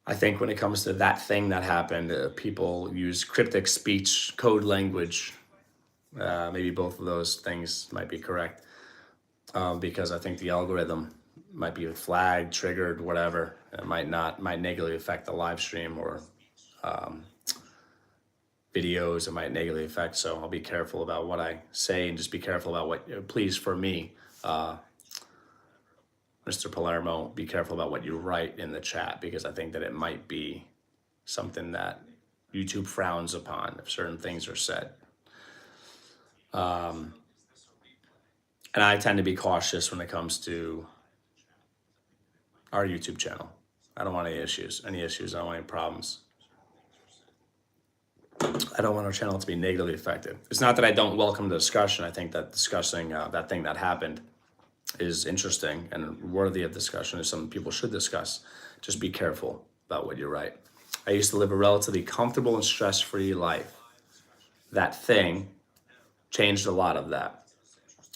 Speaker 1: I think when it comes to that thing that happened, people use cryptic speech, code language, Maybe both of those things might be correct, because I think the algorithm might be flagged, triggered, whatever. It might negatively affect the live stream or videos. It might negatively affect. So I'll be careful about what I say and just be careful about what, please, for me, Mr. Palermo, be careful about what you write in the chat, because I think that it might be something that YouTube frowns upon if certain things are said. And I tend to be cautious when it comes to our YouTube channel. I don't want any issues. I don't want any problems. I don't want our channel to be negatively affected. It's not that I don't welcome the discussion. I think that discussing that thing that happened is interesting and worthy of discussion. Is something people should discuss. Just be careful about what you write. I used to live a relatively comfortable and stress-free life. That thing changed a lot of that.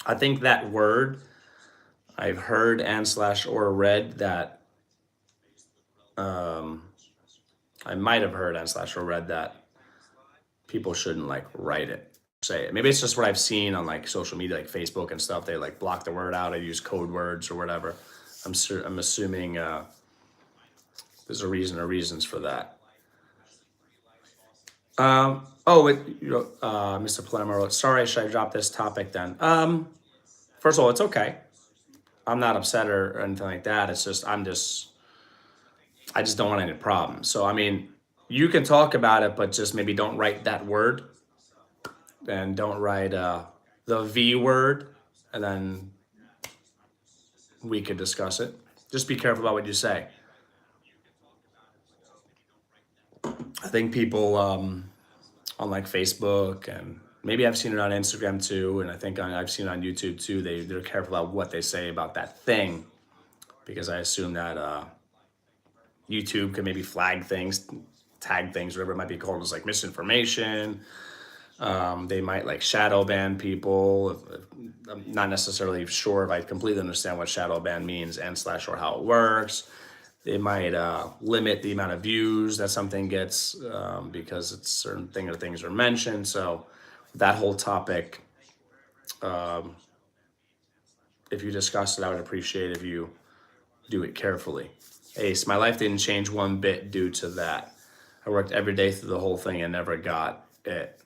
Speaker 1: I think that word, I've heard and/or read that, I might have heard and/or read that people shouldn't like write it, say it. Maybe it's just what I've seen on like social media, like Facebook and stuff. They like block the word out. I use code words or whatever. I'm assuming there's a reason or reasons for that. Mr. Palermo wrote, sorry, should I drop this topic then? First of all, it's okay. I'm not upset or anything like that. It's just, I just don't want any problems. So, I mean, you can talk about it, but just maybe don't write that word, and don't write the V word, and then we could discuss it. Just be careful about what you say. I think people on like Facebook, and maybe I've seen it on Instagram too, and I think I've seen it on YouTube too, they're careful about what they say about that thing, because I assume that YouTube can maybe flag things, tag things, whatever it might be called, as like misinformation. They might like shadow ban people. I'm not necessarily sure if I completely understand what shadow ban means and/or how it works. They might limit the amount of views that something gets because it's certain things are mentioned. So that whole topic, if you discuss it, I would appreciate if you do it carefully. Ace, my life didn't change one bit due to that. I worked every day through the whole thing and never got it.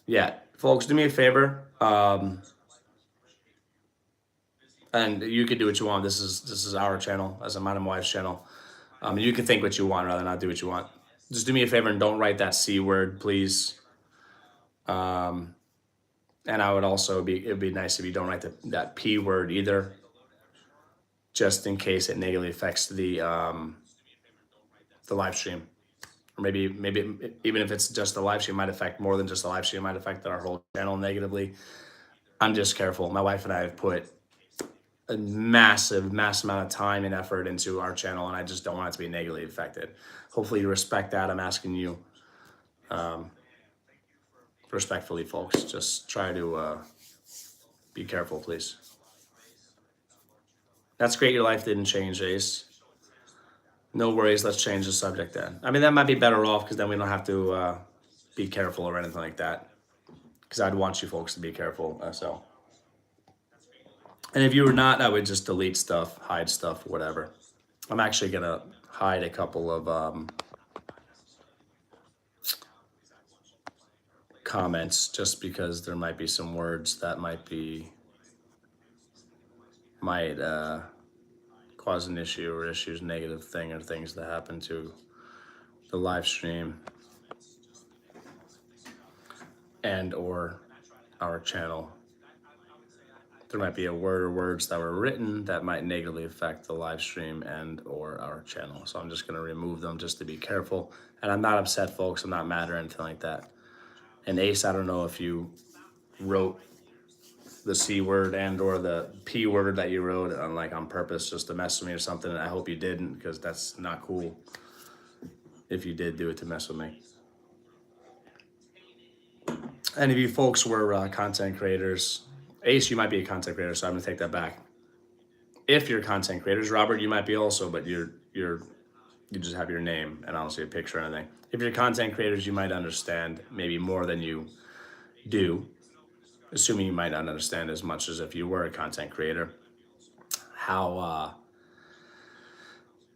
Speaker 1: Yeah, folks, do me a favor. And you can do what you want. This is our channel, as a mine and my wife's channel. You can think what you want rather than not do what you want. Just do me a favor and don't write that C word, please. And I would also it'd be nice if you don't write that P word either, just in case it negatively affects the live stream. Or maybe even if it's just the live stream, might affect more than just the live stream, might affect our whole channel negatively. I'm just careful. My wife and I have put a massive amount of time and effort into our channel, and I just don't want it to be negatively affected. Hopefully you respect that. I'm asking you respectfully, folks. Just try to be careful, please. That's great. Your life didn't change, Ace. No worries. Let's change the subject then. I mean, that might be better off, because then we don't have to be careful or anything like that. Because I'd want you folks to be careful. So. And if you were not, I would just delete stuff, hide stuff, whatever. I'm actually going to hide a couple of comments, just because there might be some words that might cause an issue or issues, negative thing, or things that happen to the live stream and or our channel. There might be a word or words that were written that might negatively affect the live stream and or our channel. So I'm just going to remove them just to be careful. And I'm not upset, folks. I'm not mad or anything like that. And Ace, I don't know if you wrote the C word and or the P word that you wrote on purpose just to mess with me or something. And I hope you didn't, because that's not cool. If you did do it to mess with me. And if you folks were content creators, Ace, you might be a content creator, so I'm gonna take that back. If you're content creators, Robert, you might be also, but you just have your name and I don't see a picture or anything. If you're content creators, you might understand maybe more than you do. assuming you might not understand as much as if you were a content creator, how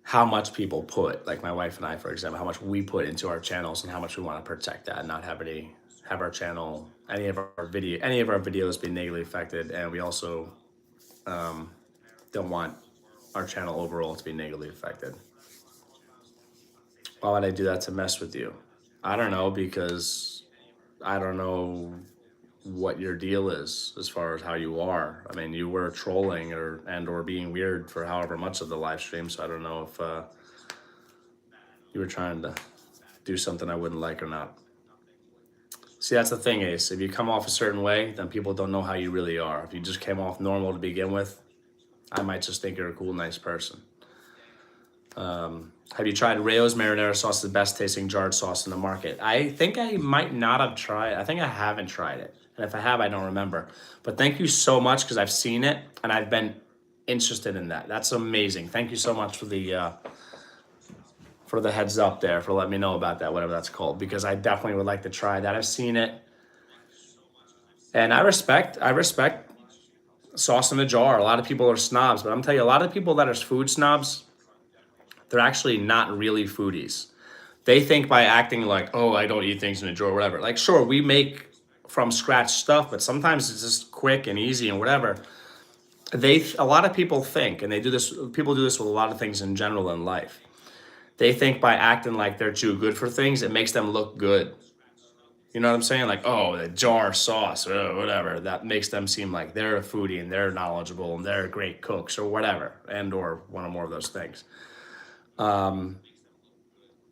Speaker 1: how much people put, like my wife and I, for example, how much we put into our channels and how much we want to protect that and not have our channel, any of our videos be negatively affected. And we also don't want our channel overall to be negatively affected. Why would I do that to mess with you? I don't know, because I don't know what your deal is as far as how you are. I mean, you were trolling or being weird for however much of the live stream, so I don't know if you were trying to do something I wouldn't like or not. See, that's the thing, Ace. If you come off a certain way, then people don't know how you really are. If you just came off normal to begin with, I might just think you're a cool, nice person. Have you tried Rayo's marinara sauce, the best tasting jarred sauce in the market? I think I might not have tried. I think I haven't tried it. And if I have, I don't remember. But thank you so much, because I've seen it and I've been interested in that. That's amazing. Thank you so much for the heads up there, for letting me know about that, whatever that's called, because I definitely would like to try that. I've seen it. And I respect sauce in a jar. A lot of people are snobs, but I'm telling you, a lot of people that are food snobs, they're actually not really foodies. They think by acting like, oh, I don't eat things in a jar or whatever. Like, sure, we make from scratch stuff, but sometimes it's just quick and easy and whatever. A lot of people think, and people do this with a lot of things in general in life. They think by acting like they're too good for things, it makes them look good. You know what I'm saying? Like, oh, the jar sauce or whatever. That makes them seem like they're a foodie and they're knowledgeable and they're great cooks or whatever, and or one or more of those things. When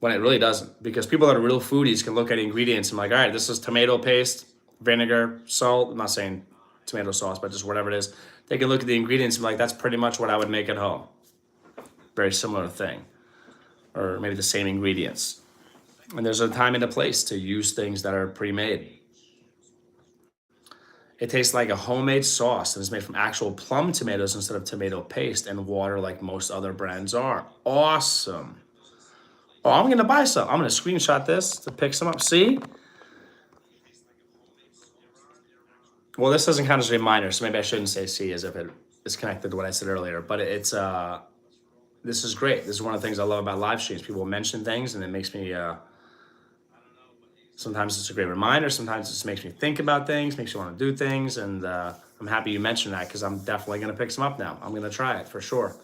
Speaker 1: it really doesn't. Because people that are real foodies can look at ingredients and be like, all right, this is tomato paste, vinegar, salt. I'm not saying tomato sauce, but just whatever it is. They can look at the ingredients and be like, that's pretty much what I would make at home. Very similar thing. Or maybe the same ingredients. And there's a time and a place to use things that are pre-made. It tastes like a homemade sauce and is made from actual plum tomatoes instead of tomato paste and water like most other brands are. Awesome. Oh, I'm going to buy some. I'm going to screenshot this to pick some up. See? Well, this doesn't count as a reminder, so maybe I shouldn't say see as if it is connected to what I said earlier. But this is great. This is one of the things I love about live streams. People mention things, and it makes me. Sometimes it's a great reminder. Sometimes it just makes me think about things, makes me want to do things, and I'm happy you mentioned that, because I'm definitely going to pick some up now. I'm going to try it for sure.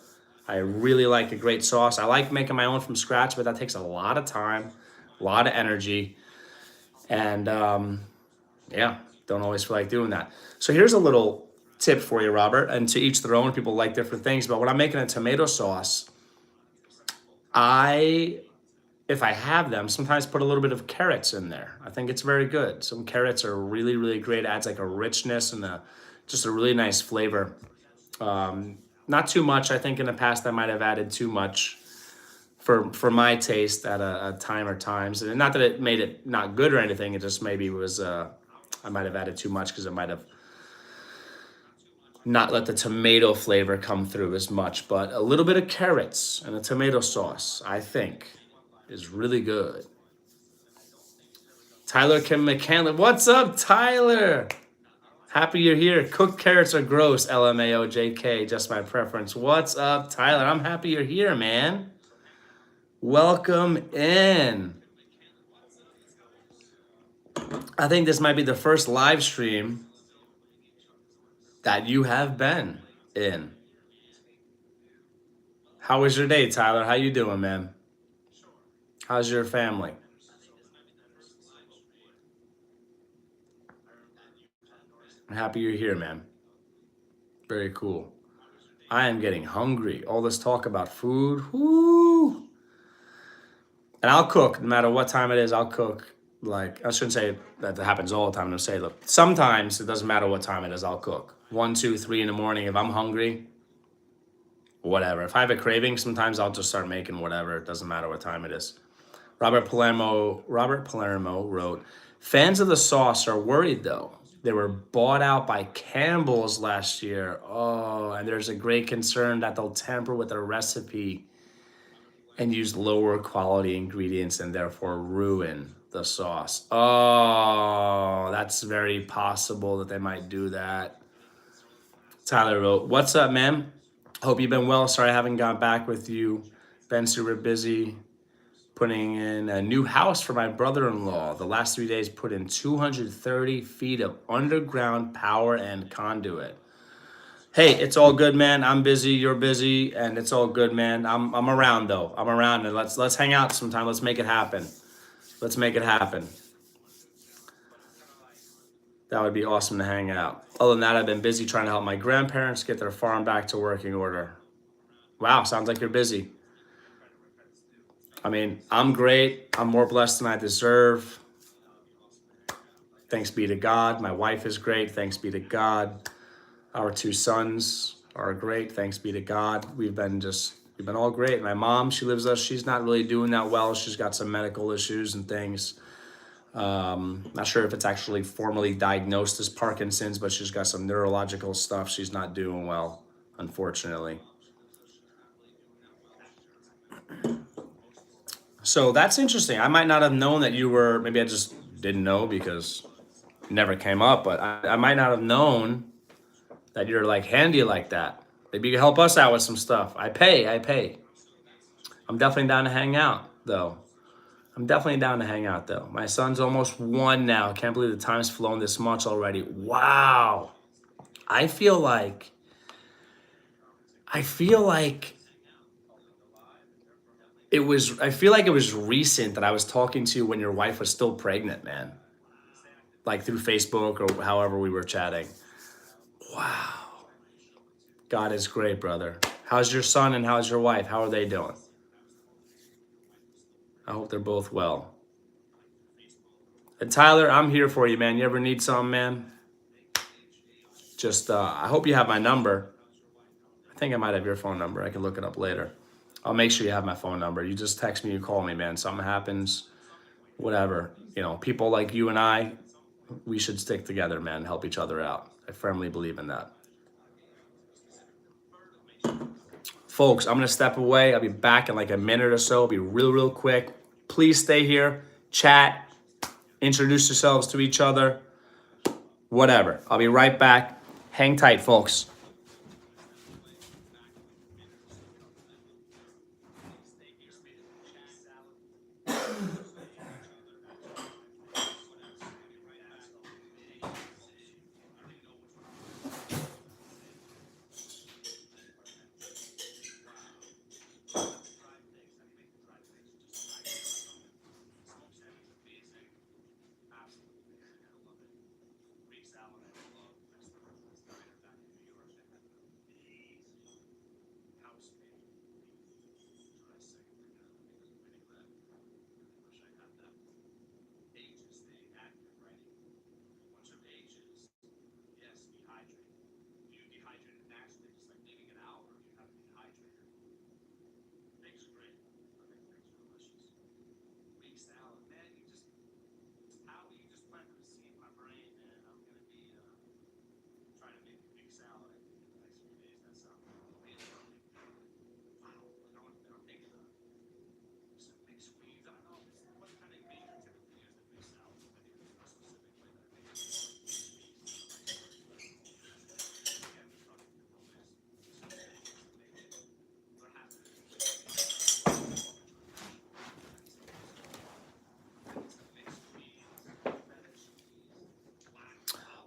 Speaker 1: I really like a great sauce. I like making my own from scratch, but that takes a lot of time, a lot of energy, and yeah, don't always feel like doing that. So here's a little tip for you, Robert, and to each their own. People like different things, but when I'm making a tomato sauce, if I have them, sometimes put a little bit of carrots in there. I think it's very good. Some carrots are really, really great. It adds like a richness and just a really nice flavor. Not too much. I think in the past I might have added too much for my taste at a time or times. And not that it made it not good or anything. It just maybe was, I might have added too much because it might have not let the tomato flavor come through as much. But a little bit of carrots and a tomato sauce, I think, is really good. Tyler McCanlon. What's up, Tyler? Happy you're here. Cooked carrots are gross. LMAO JK. Just my preference. What's up, Tyler? I'm happy you're here, man. Welcome in. I think this might be the first live stream that you have been in. How was your day, Tyler? How you doing, man? How's your family? I'm happy you're here, man. Very cool. I am getting hungry. All this talk about food. Whoo! And I'll cook no matter what time it is. I'll cook. Like, I shouldn't say that happens all the time. I'll say, look, sometimes it doesn't matter what time it is. I'll cook. 1, 2, 3 in the morning. If I'm hungry, whatever. If I have a craving, sometimes I'll just start making whatever. It doesn't matter what time it is. Robert Palermo wrote, fans of the sauce are worried though. They were bought out by Campbell's last year. Oh, and there's a great concern that they'll tamper with the recipe and use lower quality ingredients and therefore ruin the sauce. Oh, that's very possible that they might do that. Tyler wrote, "What's up, man? Hope you've been well. Sorry I haven't got back with you. Been super busy putting in a new house for my brother-in-law. The last 3 days put in 230 feet of underground power and conduit." Hey, it's all good, man. I'm busy, you're busy, and it's all good, man. I'm around though. I'm around, and let's hang out sometime. Let's make it happen. Let's make it happen. That would be awesome to hang out. Other than that, I've been busy trying to help my grandparents get their farm back to working order. Wow, sounds like you're busy. I mean, I'm great. I'm more blessed than I deserve. Thanks be to God. My wife is great. Thanks be to God. Our 2 sons are great. Thanks be to God. We've been all great. My mom, she lives with us. She's not really doing that well. She's got some medical issues and things. Not sure if it's actually formally diagnosed as Parkinson's, but she's got some neurological stuff. She's not doing well, unfortunately. So that's interesting. I might not have known that you were, maybe I just didn't know because it never came up, but I might not have known that you're like handy like that. Maybe you can help us out with some stuff. I pay. I'm definitely down to hang out though. My son's almost 1 now. Can't believe the time's flown this much already. Wow. I feel like it was recent that I was talking to you when your wife was still pregnant, man. Like through Facebook or however we were chatting. Wow. God is great, brother. How's your son and how's your wife? How are they doing? I hope they're both well. And Tyler, I'm here for you, man. You ever need something, man? Just, I hope you have my number. I think I might have your phone number. I can look it up later. I'll make sure you have my phone number. You just text me, you call me, man. Something happens, whatever. You know, people like you and I, we should stick together, man. Help each other out. I firmly believe in that. Folks, I'm going to step away. I'll be back in like a minute or so. It'll be real quick. Please stay here, chat, introduce yourselves to each other, whatever. I'll be right back. Hang tight, folks.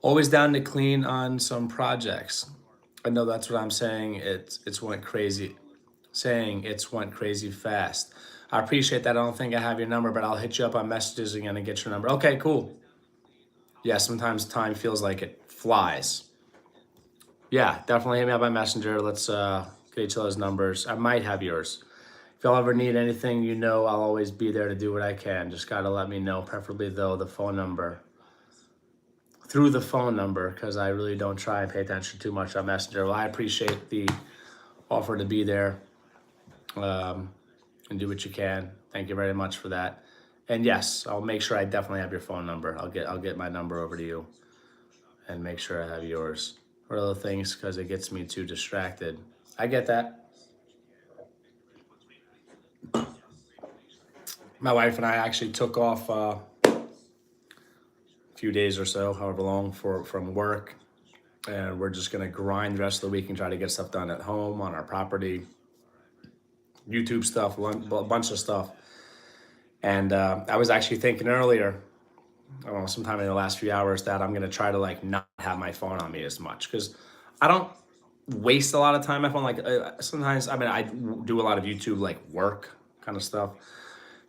Speaker 1: Always down to clean on some projects. I know that's what I'm saying. It's went crazy. Saying it's went crazy fast. I appreciate that. I don't think I have your number, but I'll hit you up on messages again and get your number. Okay, cool. Yeah, sometimes time feels like it flies. Yeah, definitely hit me up on Messenger. Let's get each other's numbers. I might have yours. If y'all ever need anything, you know I'll always be there to do what I can. Just gotta let me know, preferably though the phone number. Through the phone number, because I really don't try and pay attention too much on Messenger. Well, I appreciate the offer to be there and do what you can. Thank you very much for that. And yes, I'll make sure I definitely have your phone number. I'll get my number over to you and make sure I have yours or other things because it gets me too distracted. I get that. My wife and I actually took off a few days or so, however long, from work. And we're just going to grind the rest of the week and try to get stuff done at home, on our property, YouTube stuff, a bunch of stuff. And I was actually thinking earlier, I don't know, sometime in the last few hours, that I'm going to try to like not have my phone on me as much, because I don't waste a lot of time on my phone. Like sometimes, I mean, I do a lot of YouTube like work kind of stuff,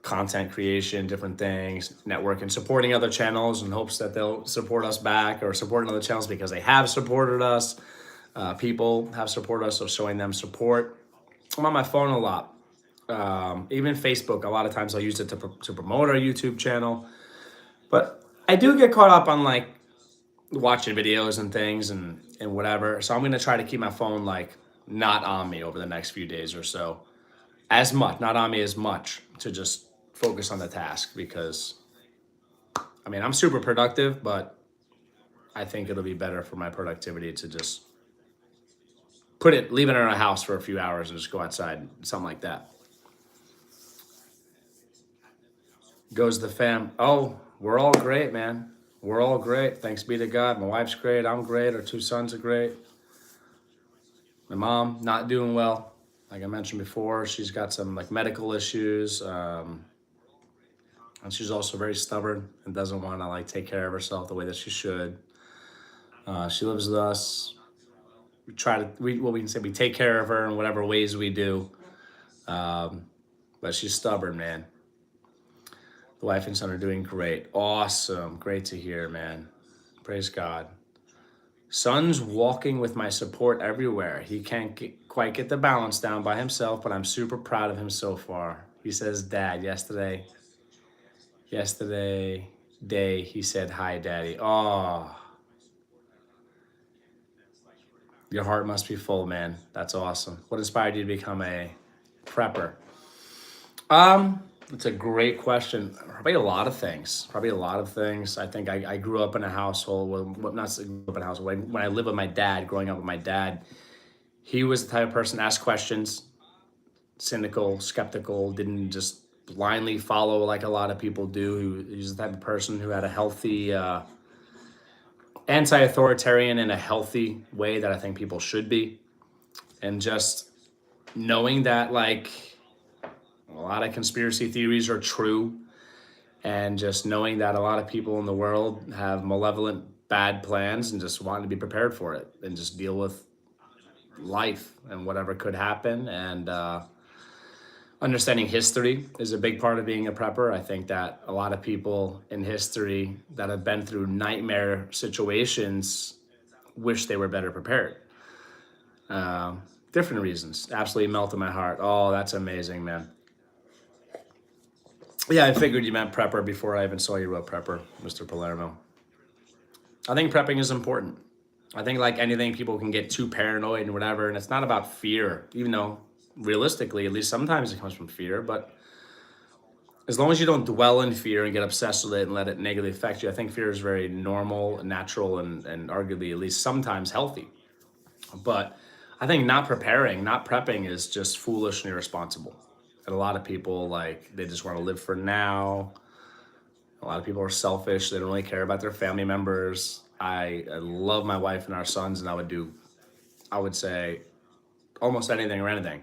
Speaker 1: content creation, different things, networking, supporting other channels in hopes that they'll support us back, or supporting other channels because they have supported us. People have supported us, so showing them support. I'm on my phone a lot. Even Facebook, a lot of times I'll use it to promote our YouTube channel. But I do get caught up on like watching videos and things and whatever. So I'm going to try to keep my phone like not on me over the next few days or so. As much, not on me as much, to just focus on the task, because I mean, I'm super productive, but I think it'll be better for my productivity to just leave it in our house for a few hours and just go outside, something like that. Goes the fam. Oh, we're all great, man. We're all great. Thanks be to God. My wife's great. I'm great. Our two sons are great. My mom, not doing well. Like I mentioned before, she's got some like medical issues. And she's also very stubborn and doesn't want to like take care of herself the way that she should. She lives with us. We try to, we can say we take care of her in whatever ways we do. But she's stubborn, man. The wife and son are doing great. Awesome. Great to hear, man. Praise God. Son's walking with my support everywhere. He can't quite get the balance down by himself, but I'm super proud of him so far. He says, Dad, yesterday, he said, hi, Daddy. Oh, your heart must be full, man. That's awesome. What inspired you to become a prepper? It's a great question. Probably a lot of things. I think I grew up in a household, well, not grew up in a household. When I lived with my dad, growing up with my dad, he was the type of person to ask questions, cynical, skeptical, didn't just blindly follow like a lot of people do. He's the type of person who had a healthy, anti-authoritarian in a healthy way that I think people should be. And just knowing that like a lot of conspiracy theories are true, and just knowing that a lot of people in the world have malevolent bad plans, and just wanting to be prepared for it and just deal with life and whatever could happen. And understanding history is a big part of being a prepper. I think that a lot of people in history that have been through nightmare situations wish they were better prepared. Different reasons absolutely melted my heart. Oh, that's amazing, man. Yeah, I figured you meant prepper before I even saw you wrote prepper, Mr. Palermo. I think prepping is important. I think like anything, people can get too paranoid and whatever, and it's not about fear, even though realistically, at least sometimes it comes from fear. But as long as you don't dwell in fear and get obsessed with it and let it negatively affect you, I think fear is very normal, natural, and arguably at least sometimes healthy. But I think not prepping is just foolish and irresponsible. And a lot of people, like, they just want to live for now. A lot of people are selfish. They don't really care about their family members. I love my wife and our sons, and I would say, almost anything or anything.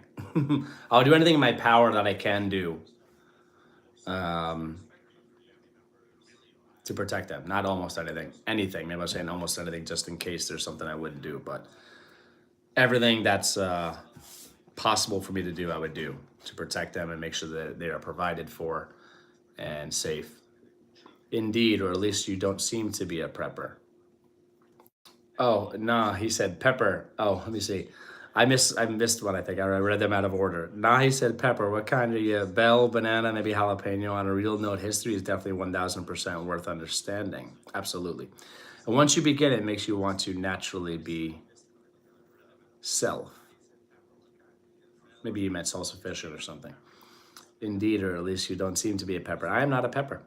Speaker 1: I'll do anything in my power that I can do to protect them. Not almost anything. Maybe I'm saying almost anything just in case there's something I wouldn't do. But everything that's possible for me to do, I would do to protect them and make sure that they are provided for and safe. Indeed, or at least you don't seem to be a prepper. Oh, nah, he said pepper. Oh, let me see. I missed one, I think. I read them out of order. Nah, he said pepper. What kind are you? Bell, banana, maybe jalapeno. On a real note, history is definitely 1000% worth understanding. Absolutely. And once you begin, it makes you want to naturally be self. Maybe you meant self-sufficient or something. Indeed, or at least you don't seem to be a pepper. I am not a pepper.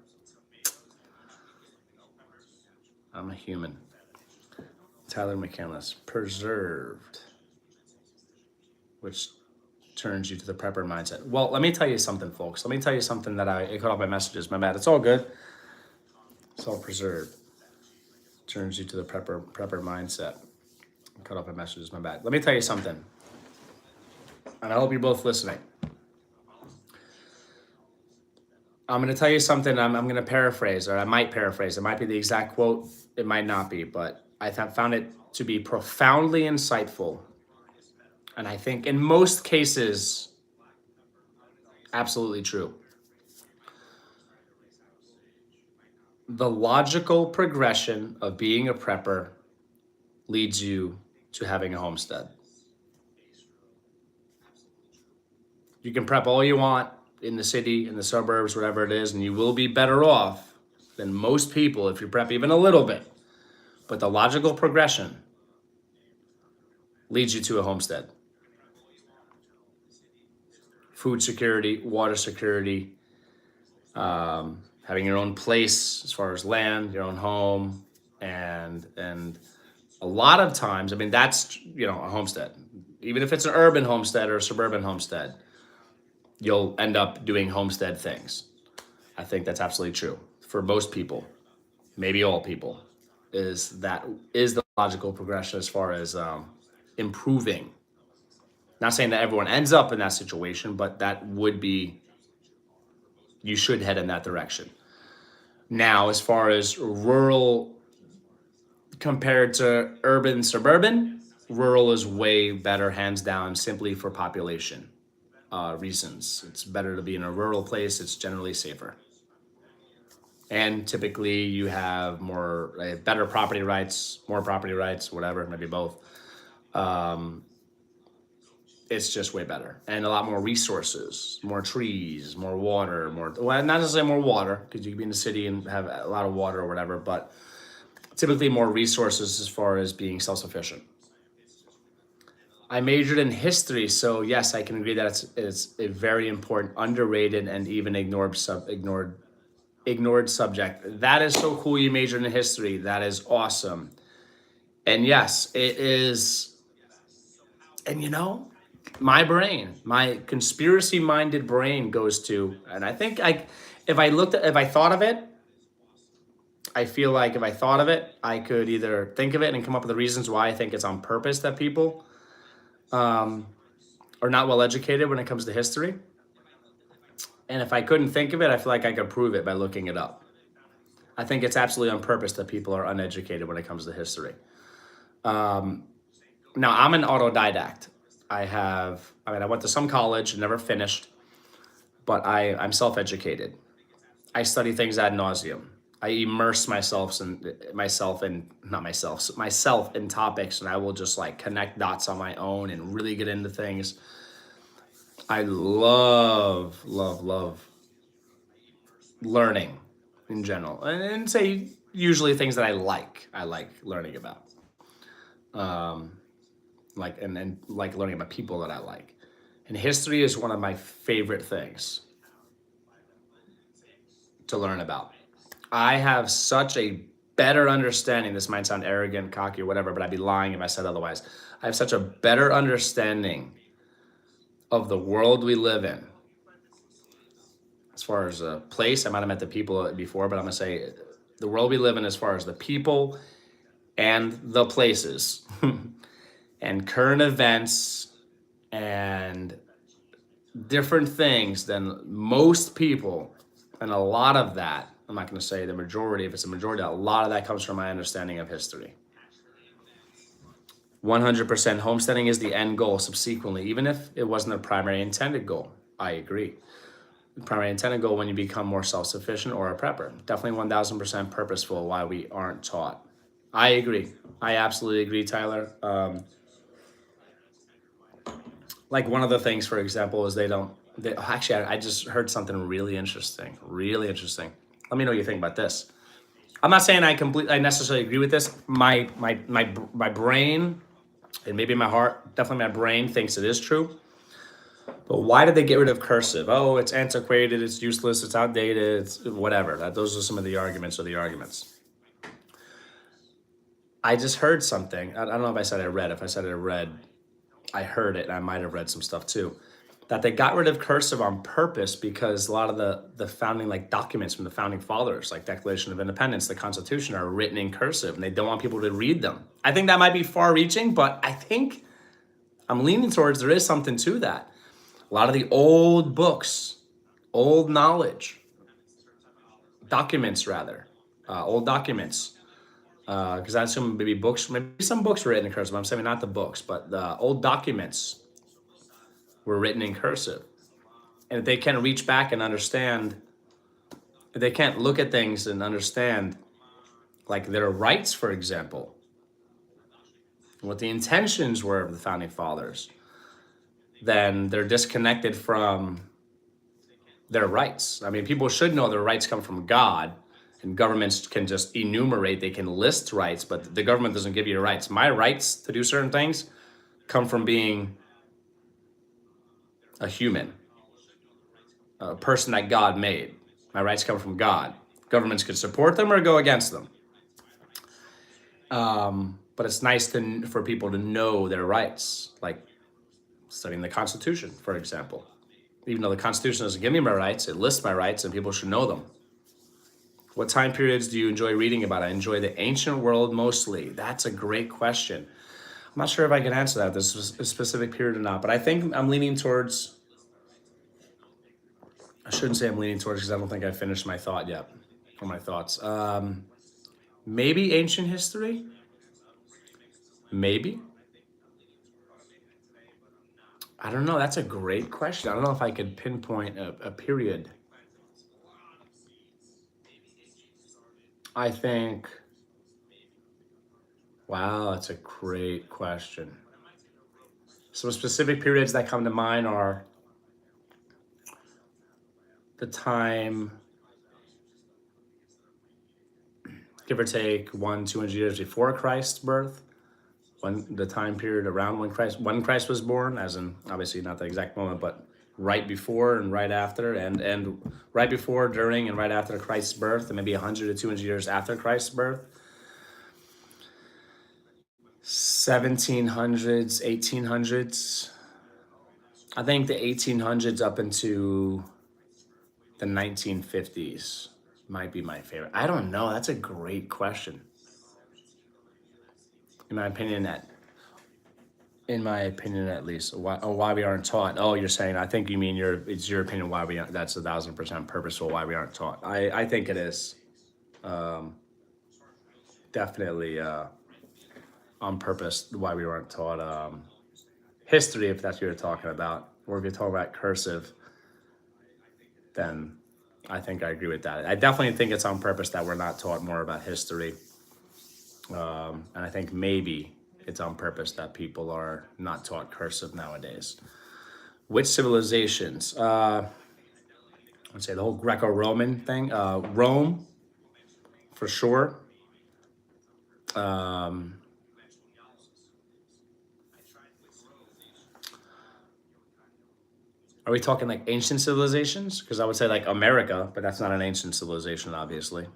Speaker 1: I'm a human. Tyler McCandless, preserved. Which turns you to the prepper mindset. Well, let me tell you something, folks. Let me tell you something that it cut off my messages. My bad. It's all good. It's all preserved. Turns you to the prepper mindset. Cut off my messages. My bad. Let me tell you something. And I hope you're both listening. I'm going to tell you something. I'm going to paraphrase, or I might paraphrase. It might be the exact quote. It might not be, but I found it to be profoundly insightful. And I think in most cases, absolutely true. The logical progression of being a prepper leads you to having a homestead. You can prep all you want in the city, in the suburbs, whatever it is, and you will be better off than most people if you prep even a little bit. But the logical progression leads you to a homestead. Food security, water security, having your own place as far as land, your own home, and a lot of times, I mean, that's, a homestead. Even if it's an urban homestead or a suburban homestead, you'll end up doing homestead things. I think that's absolutely true for most people, maybe all people, is the logical progression as far as improving. Not saying that everyone ends up in that situation, but that would be, you should head in that direction. Now, as far as rural compared to urban, suburban, rural is way better, hands down, simply for population reasons. It's better to be in a rural place. It's generally safer. And typically you have better property rights, more property rights, whatever, maybe both. It's just way better. And a lot more resources, more trees, more water, well, not necessarily more water, because you can be in the city and have a lot of water or whatever, but typically more resources as far as being self-sufficient. I majored in history, so yes, I can agree that it's a very important, underrated, and even ignored subject. That is so cool you majored in history. That is awesome. And yes, it is. And my brain, my conspiracy-minded brain goes to, and I think if I thought of it, I feel like if I thought of it, I could either think of it and come up with the reasons why I think it's on purpose that people are not well educated when it comes to history. And if I couldn't think of it, I feel like I could prove it by looking it up. I think it's absolutely on purpose that people are uneducated when it comes to history. Now, I'm an autodidact. I went to some college and never finished, but I'm self-educated. I study things ad nauseum. I immerse myself in topics, and I will just connect dots on my own and really get into things. I love learning in general, and say usually things that I like learning about. And learning about people that I like. And history is one of my favorite things to learn about. I have such a better understanding, this might sound arrogant, cocky, or whatever, but I'd be lying if I said otherwise. I have such a better understanding of the world we live in. As far as a place, I might have met the people before, but I'm gonna say the world we live in as far as the people and the places and current events and different things than most people. And a lot of that, I'm not going to say the majority, if it's a majority, a lot of that comes from my understanding of history. 100% homesteading is the end goal subsequently, even if it wasn't a primary intended goal. I agree. The primary intended goal when you become more self-sufficient or a prepper. Definitely 1000% purposeful why we aren't taught. I agree. I absolutely agree, Tyler. One of the things, for example, is actually, I just heard something really interesting. Let me know what you think about this. I'm not saying I necessarily agree with this. My brain, and maybe my heart, definitely my brain thinks it is true. But why did they get rid of cursive? Oh, it's antiquated, it's useless, it's outdated, it's whatever. Those are some of the arguments. I just heard something. I don't know if I said I read. If I said I read, I heard it, and I might have read some stuff too. that they got rid of cursive on purpose because a lot of the founding documents from the founding fathers, like Declaration of Independence, the Constitution, are written in cursive, and they don't want people to read them. I think that might be far-reaching, but I think I'm leaning towards there is something to that. A lot of the old books, old knowledge, documents rather, old documents, because I assume maybe books, maybe some books were written in cursive. I'm saying not the books, but the old documents were written in cursive. And if they can't reach back and understand, if they can't look at things and understand like their rights, for example, what the intentions were of the founding fathers, then they're disconnected from their rights. I mean, people should know their rights come from God, and governments can just enumerate, they can list rights, but the government doesn't give you your rights. My rights to do certain things come from being a human, a person that God made. My rights come from God. Governments could support them or go against them. But it's nice for people to know their rights, like studying the Constitution, for example. Even though the Constitution doesn't give me my rights, it lists my rights, and people should know them. What time periods do you enjoy reading about? I enjoy the ancient world mostly. That's a great question. I'm not sure if I can answer that, this is a specific period or not, but I think I'm leaning towards, I shouldn't say I'm leaning towards because I don't think I finished my thought yet, or my thoughts. Maybe ancient history? Maybe. I don't know, that's a great question. I don't know if I could pinpoint a period. I think, wow, that's a great question. Some specific periods that come to mind are the time, give or take 200 years before Christ's birth, when the time period around when Christ was born, as in obviously not the exact moment, but right before and right after, and right before, during, and right after Christ's birth, and maybe 100 to 200 years after Christ's birth. 1700s, 1800s. I think the 1800s up into the 1950s might be my favorite. I don't know. That's a great question. In my opinion, at least, why we aren't taught. Oh, you're saying, I think you mean it's your opinion why we aren't, that's 1,000% purposeful why we aren't taught. I think it is. Definitely on purpose why we weren't taught history, if that's what you're talking about. Or if you're talking about cursive, then I think I agree with that. I definitely think it's on purpose that we're not taught more about history. And I think maybe it's on purpose that people are not taught cursive nowadays. Which civilizations? I'd say the whole Greco-Roman thing. Rome, for sure. Are we talking like ancient civilizations? Because I would say like America, but that's not an ancient civilization, obviously.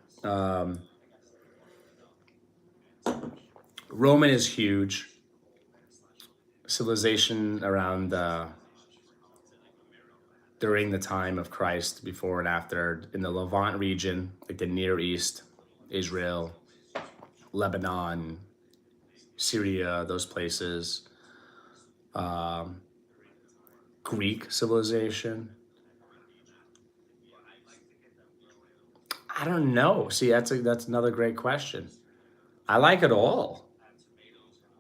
Speaker 1: Roman is huge. Civilization around during the time of Christ, before and after, in the Levant region, like the Near East, Israel, Lebanon, Syria, those places. Greek civilization. I don't know. See, that's another great question. I like it all.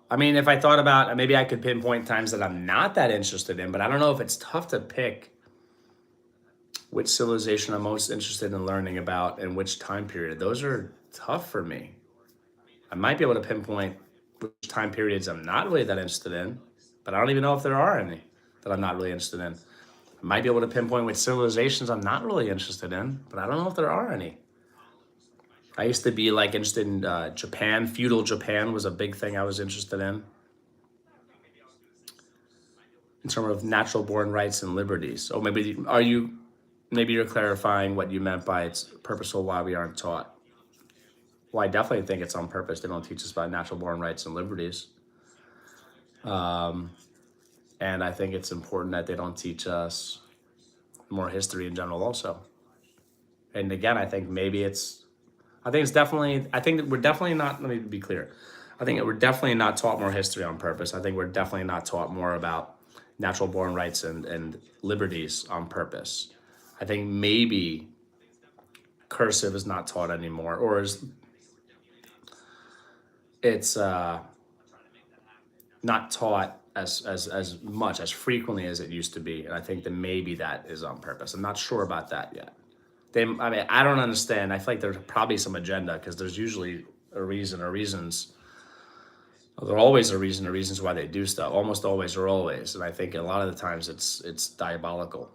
Speaker 1: I mean, if I thought about, maybe I could pinpoint times that I'm not that interested in, but I don't know if it's tough to pick which civilization I'm most interested in learning about and which time period. Those are tough for me. I might be able to pinpoint which time periods I'm not really that interested in, but I don't even know if there are any that I'm not really interested in. I might be able to pinpoint which civilizations I'm not really interested in, but I don't know if there are any. I used to be like interested in Japan. Feudal Japan was a big thing I was interested in terms of natural born rights and liberties. Oh, maybe you're clarifying what you meant by it's purposeful why we aren't taught. Well, I definitely think it's on purpose. They don't teach us about natural born rights and liberties. And I think it's important that they don't teach us more history in general also. And again, I think that we're definitely not, let me be clear. I think that we're definitely not taught more history on purpose. I think we're definitely not taught more about natural born rights and liberties on purpose. I think maybe cursive is not taught anymore, or is it's not taught as much as frequently as it used to be. And I think that maybe that is on purpose. I'm not sure about that yet. I don't understand. I feel like there's probably some agenda because there's usually a reason or reasons. Well, there's always a reason or reasons why they do stuff. Almost always or always. And I think a lot of the times it's diabolical.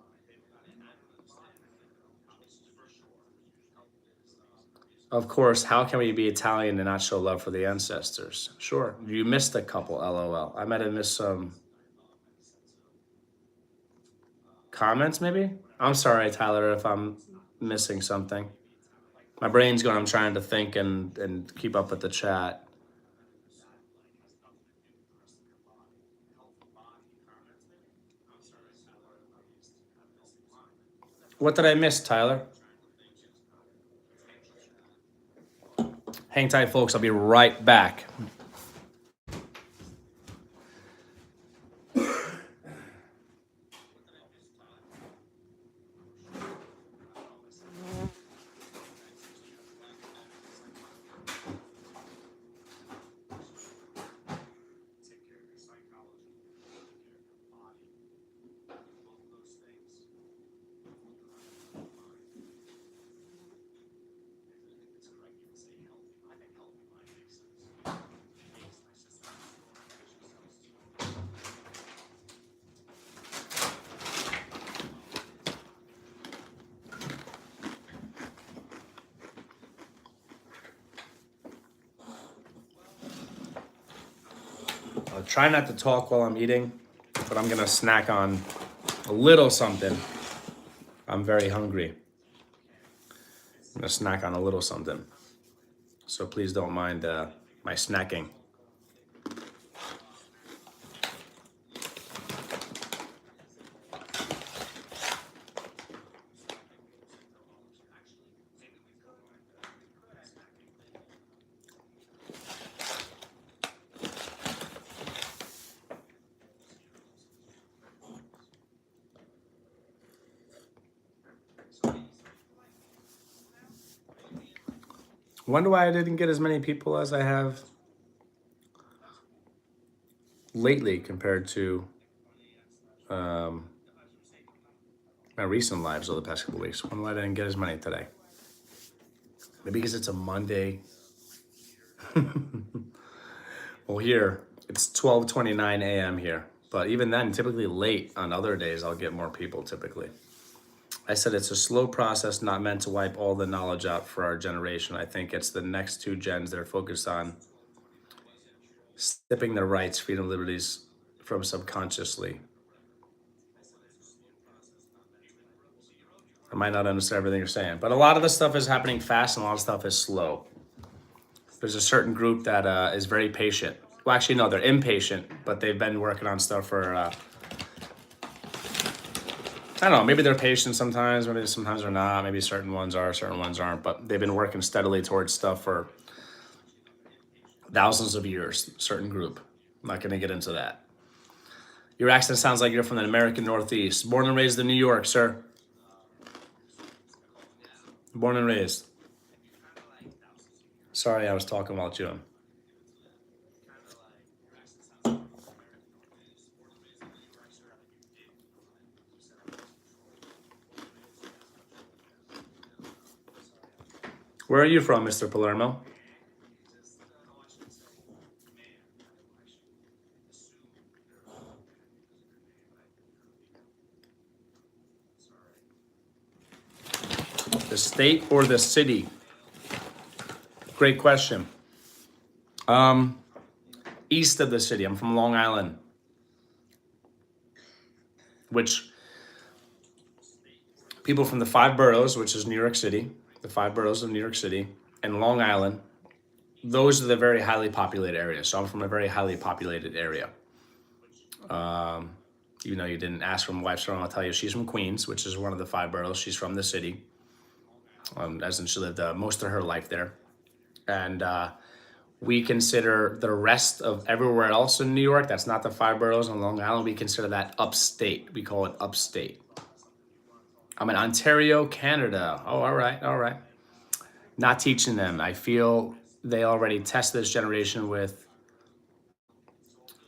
Speaker 1: Of course, how can we be Italian and not show love for the ancestors? Sure. You missed a couple, LOL. I might have missed some comments, maybe? I'm sorry, Tyler, if I'm missing something. My brain's going, I'm trying to think and keep up with the chat. What did I miss, Tyler? Hang tight, folks. I'll be right back. I'll try not to talk while I'm eating, but I'm gonna snack on a little something. I'm very hungry. I'm gonna snack on a little something. So please don't mind my snacking. Wonder why I didn't get as many people as I have lately compared to my recent lives over the past couple weeks. Wonder why I didn't get as many today. Maybe because it's a Monday. Well, here it's 12:29 a.m. here, but even then, typically late on other days, I'll get more people typically. I said it's a slow process, not meant to wipe all the knowledge out for our generation. I think it's the next two gens that are focused on stepping their rights, freedom, liberties from subconsciously. I might not understand everything you're saying, but a lot of the stuff is happening fast and a lot of stuff is slow. There's a certain group that is very patient. Well, actually, no, they're impatient, but they've been working on stuff for, I don't know, maybe they're patient sometimes, maybe sometimes they're not, maybe certain ones are, certain ones aren't, but they've been working steadily towards stuff for thousands of years, certain group. I'm not gonna get into that. Your accent sounds like you're from the American Northeast. Born and raised in New York, sir. Born and raised. Sorry, I was talking while chewing. Where are you from, Mr. Palermo? The state or the city? Great question. East of the city. I'm from Long Island, which people from the five boroughs, which is New York City, the five boroughs of New York City, and Long Island, those are the very highly populated areas. So I'm from a very highly populated area. Even though you didn't ask for my wife's from, I'll tell you she's from Queens, which is one of the 5 boroughs. She's from the city, as in she lived most of her life there. And we consider the rest of everywhere else in New York, that's not the 5 boroughs on Long Island, we consider that upstate. We call it upstate. I'm in Ontario, Canada. Oh, all right, all right. Not teaching them. I feel they already test this generation with,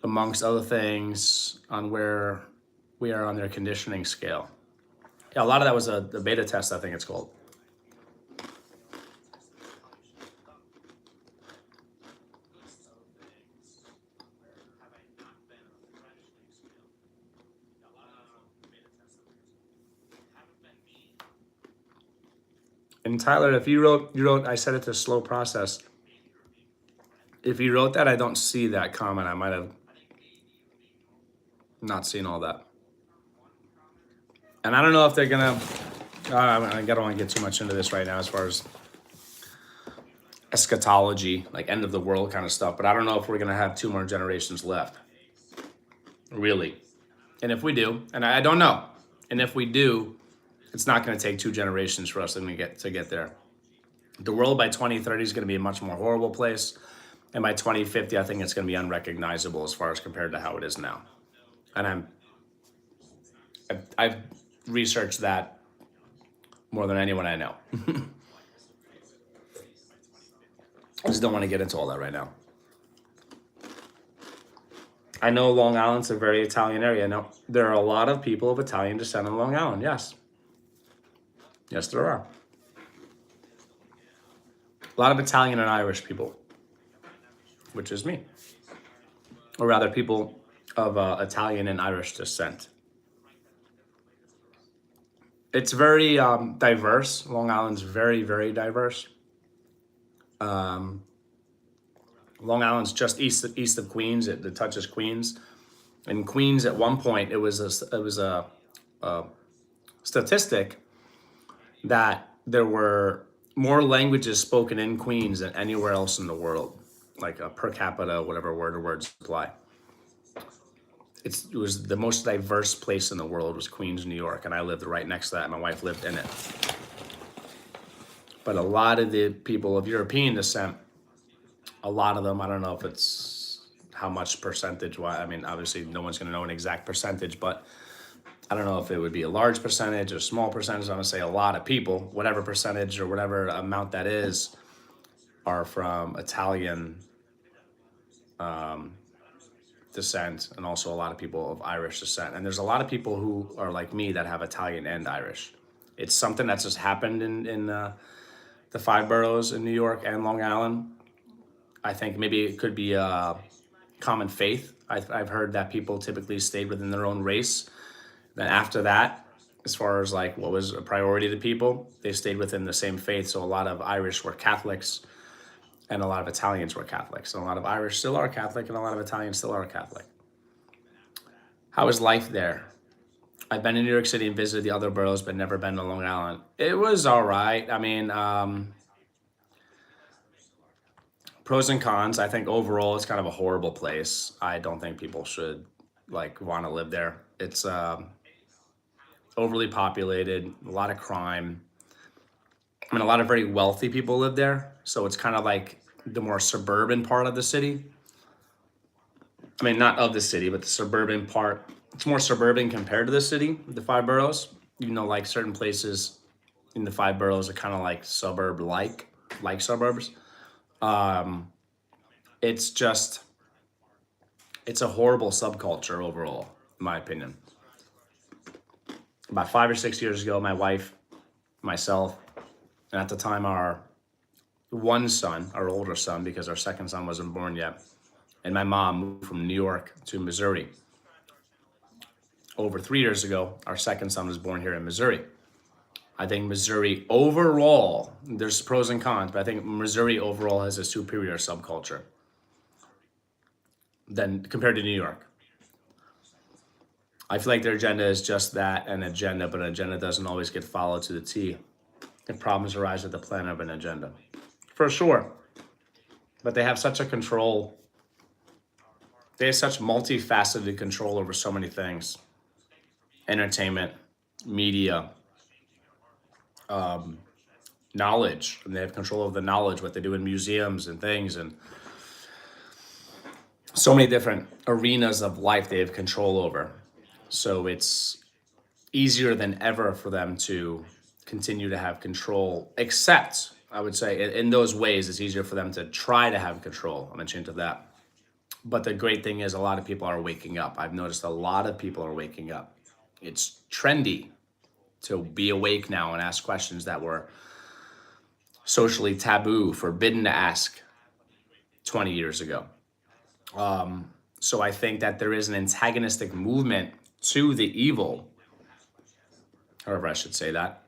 Speaker 1: amongst other things, on where we are on their conditioning scale. Yeah, a lot of that was the beta test, I think it's called. And Tyler, if you wrote, I said it's a slow process. If you wrote that, I don't see that comment. I might have not seen all that. And I don't know if they're gonna, I don't want to get too much into this right now as far as eschatology, like end of the world kind of stuff, but I don't know if we're gonna have 2 more generations left. Really. And if we do, and I don't know, and if we do, it's not gonna take 2 generations for us to get there. The world by 2030 is gonna be a much more horrible place. And by 2050, I think it's gonna be unrecognizable as far as compared to how it is now. And I've researched that more than anyone I know. I just don't want to get into all that right now. I know Long Island's a very Italian area. Now, there are a lot of people of Italian descent on Long Island, yes. Yes, there are. A lot of Italian and Irish people, which is me. Or rather, people of Italian and Irish descent. It's very diverse. Long Island's very, very diverse. Long Island's just east of Queens. It touches Queens. In Queens, at one point, it was a statistic that there were more languages spoken in Queens than anywhere else in the world, like per capita, whatever word or words apply. It was the most diverse place in the world was Queens, New York, and I lived right next to that. My wife lived in it. But a lot of the people of European descent, a lot of them, I don't know if it's how much percentage, I mean, obviously no one's gonna know an exact percentage, but I don't know if it would be a large percentage or small percentage. I'm gonna say a lot of people, whatever percentage or whatever amount that is, are from Italian descent, and also a lot of people of Irish descent. And there's a lot of people who are like me that have Italian and Irish. It's something that's just happened in the 5 boroughs in New York and Long Island. I think maybe it could be a common faith. I've heard that people typically stayed within their own race. Then after that, as far as like what was a priority to people, they stayed within the same faith. So a lot of Irish were Catholics, and a lot of Italians were Catholics. And a lot of Irish still are Catholic, and a lot of Italians still are Catholic. How is life there? I've been in New York City and visited the other boroughs, but never been to Long Island. It was all right. I mean, pros and cons. I think overall it's kind of a horrible place. I don't think people should like want to live there. It's overly populated, a lot of crime. I mean, a lot of very wealthy people live there. So it's kind of like the more suburban part of the city. I mean, not of the city, but the suburban part. It's more suburban compared to the city, the 5 boroughs. You know, like certain places in the 5 boroughs are kind of like suburb-like suburbs. It's a horrible subculture overall, in my opinion. About 5 or 6 years ago, my wife, myself, and at the time our one son, our older son, because our second son wasn't born yet, and my mom moved from New York to Missouri. Over 3 years ago, our second son was born here in Missouri. I think Missouri overall, there's pros and cons, but I think Missouri overall has a superior subculture than compared to New York. I feel like their agenda is just that, an agenda, but an agenda doesn't always get followed to the T. And problems arise at the plan of an agenda. For sure. But they have such a control. They have such multifaceted control over so many things. entertainment, media, knowledge, and they have control of the knowledge, what they do in museums and things, and so many different arenas of life they have control over. So it's easier than ever for them to continue to have control, except I would say in those ways, it's easier for them to try to have control. I'm mentioning to that. But the great thing is a lot of people are waking up. I've noticed a lot of people are waking up. It's trendy to be awake now and ask questions that were socially taboo, forbidden to ask 20 years ago. So I think that there is an antagonistic movement to the evil, however I should say that.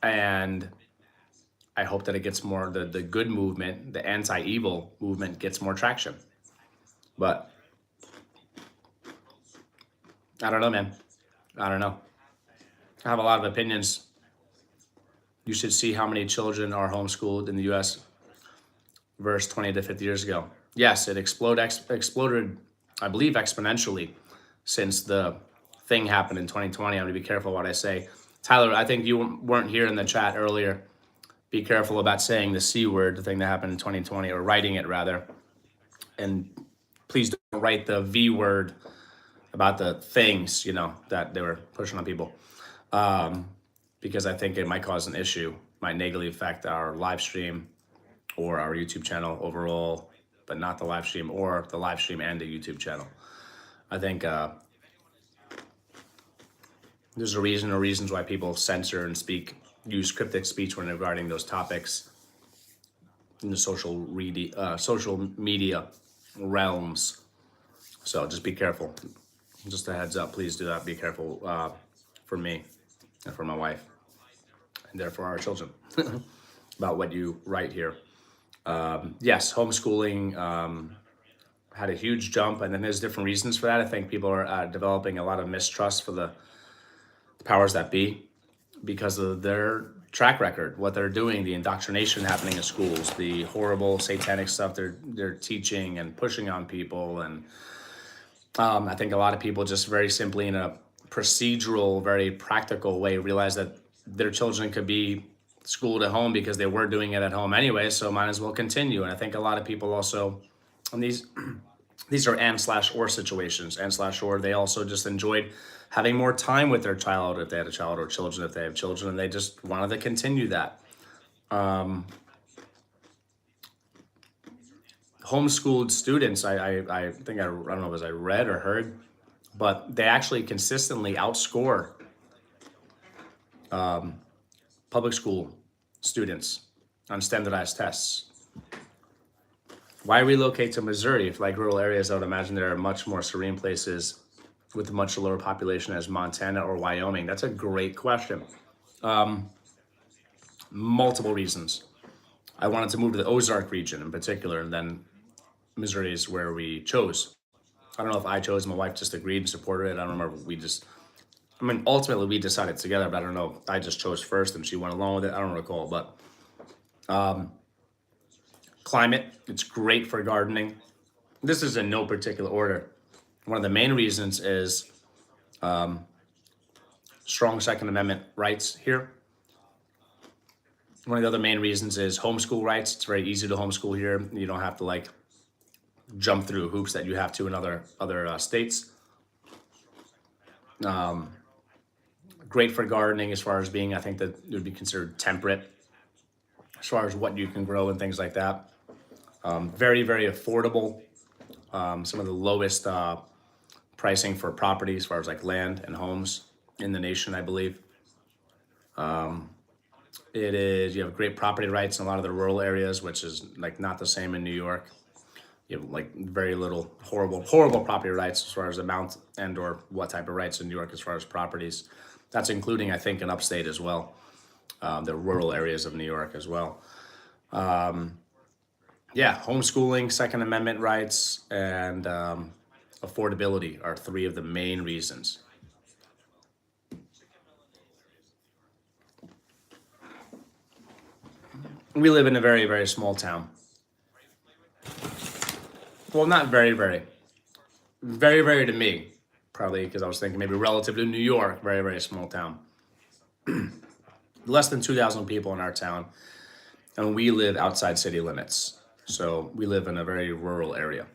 Speaker 1: And I hope that it gets more, the good movement, the anti-evil movement gets more traction. But I don't know, man. I don't know. I have a lot of opinions. You should see how many children are homeschooled in the US versus 20 to 50 years ago. Yes, it exploded, I believe, exponentially since the thing happened in 2020. I'm going to be careful what I say. Tyler, I think you weren't here in the chat earlier. Be careful about saying the C word, the thing that happened in 2020, or writing it rather. And please don't write the V word about the things, that they were pushing on people. Because I think it might cause an issue, might negatively affect our live stream or our YouTube channel overall, but not the live stream or the live stream and the YouTube channel. I think there's a reason or reasons why people censor and use cryptic speech when regarding those topics in the social media realms. So just be careful. Just a heads up, please do that. Be careful for me and for my wife and therefore our children about what you write here. Yes, homeschooling had a huge jump, and then there's different reasons for that. I think people are developing a lot of mistrust for the powers that be because of their track record, what they're doing, the indoctrination happening in schools, the horrible satanic stuff they're teaching and pushing on people. And I think a lot of people just very simply in a procedural, very practical way realize that their children could be schooled at home because they were doing it at home anyway, so might as well continue. And I think a lot of people also, and these are and/or situations, and/or they also just enjoyed having more time with their child if they had a child, or children if they have children, and they just wanted to continue that. Homeschooled students, I think, I don't know if I read or heard, but they actually consistently outscore public school students on standardized tests. Why relocate to Missouri? If like rural areas, I would imagine there are much more serene places with a much lower population as Montana or Wyoming. That's a great question. Multiple reasons. I wanted to move to the Ozark region in particular, and then Missouri is where we chose. I don't know if I chose, my wife just agreed and supported it. I don't remember, ultimately we decided together, but I don't know, I just chose first and she went along with it. I don't recall, but climate, it's great for gardening. This is in no particular order. One of the main reasons is strong Second Amendment rights here. One of the other main reasons is homeschool rights. It's very easy to homeschool here. You don't have to jump through hoops that you have to in other states. Great for gardening as far as being, I think that it would be considered temperate as far as what you can grow and things like that. Very, very affordable. Some of the lowest pricing for property as far as land and homes in the nation, I believe. You have great property rights in a lot of the rural areas, which is not the same in New York. You have very little horrible property rights as far as amount and or what type of rights in New York as far as properties. That's including, I think, in upstate as well, the rural areas of New York as well. Homeschooling, Second Amendment rights, and affordability are three of the main reasons. We live in a very, very small town. Well, not very, very. Very, very to me. Probably because I was thinking maybe relative to New York, very, very small town. Less than 2,000 people in our town, and we live outside city limits. So we live in a very rural area.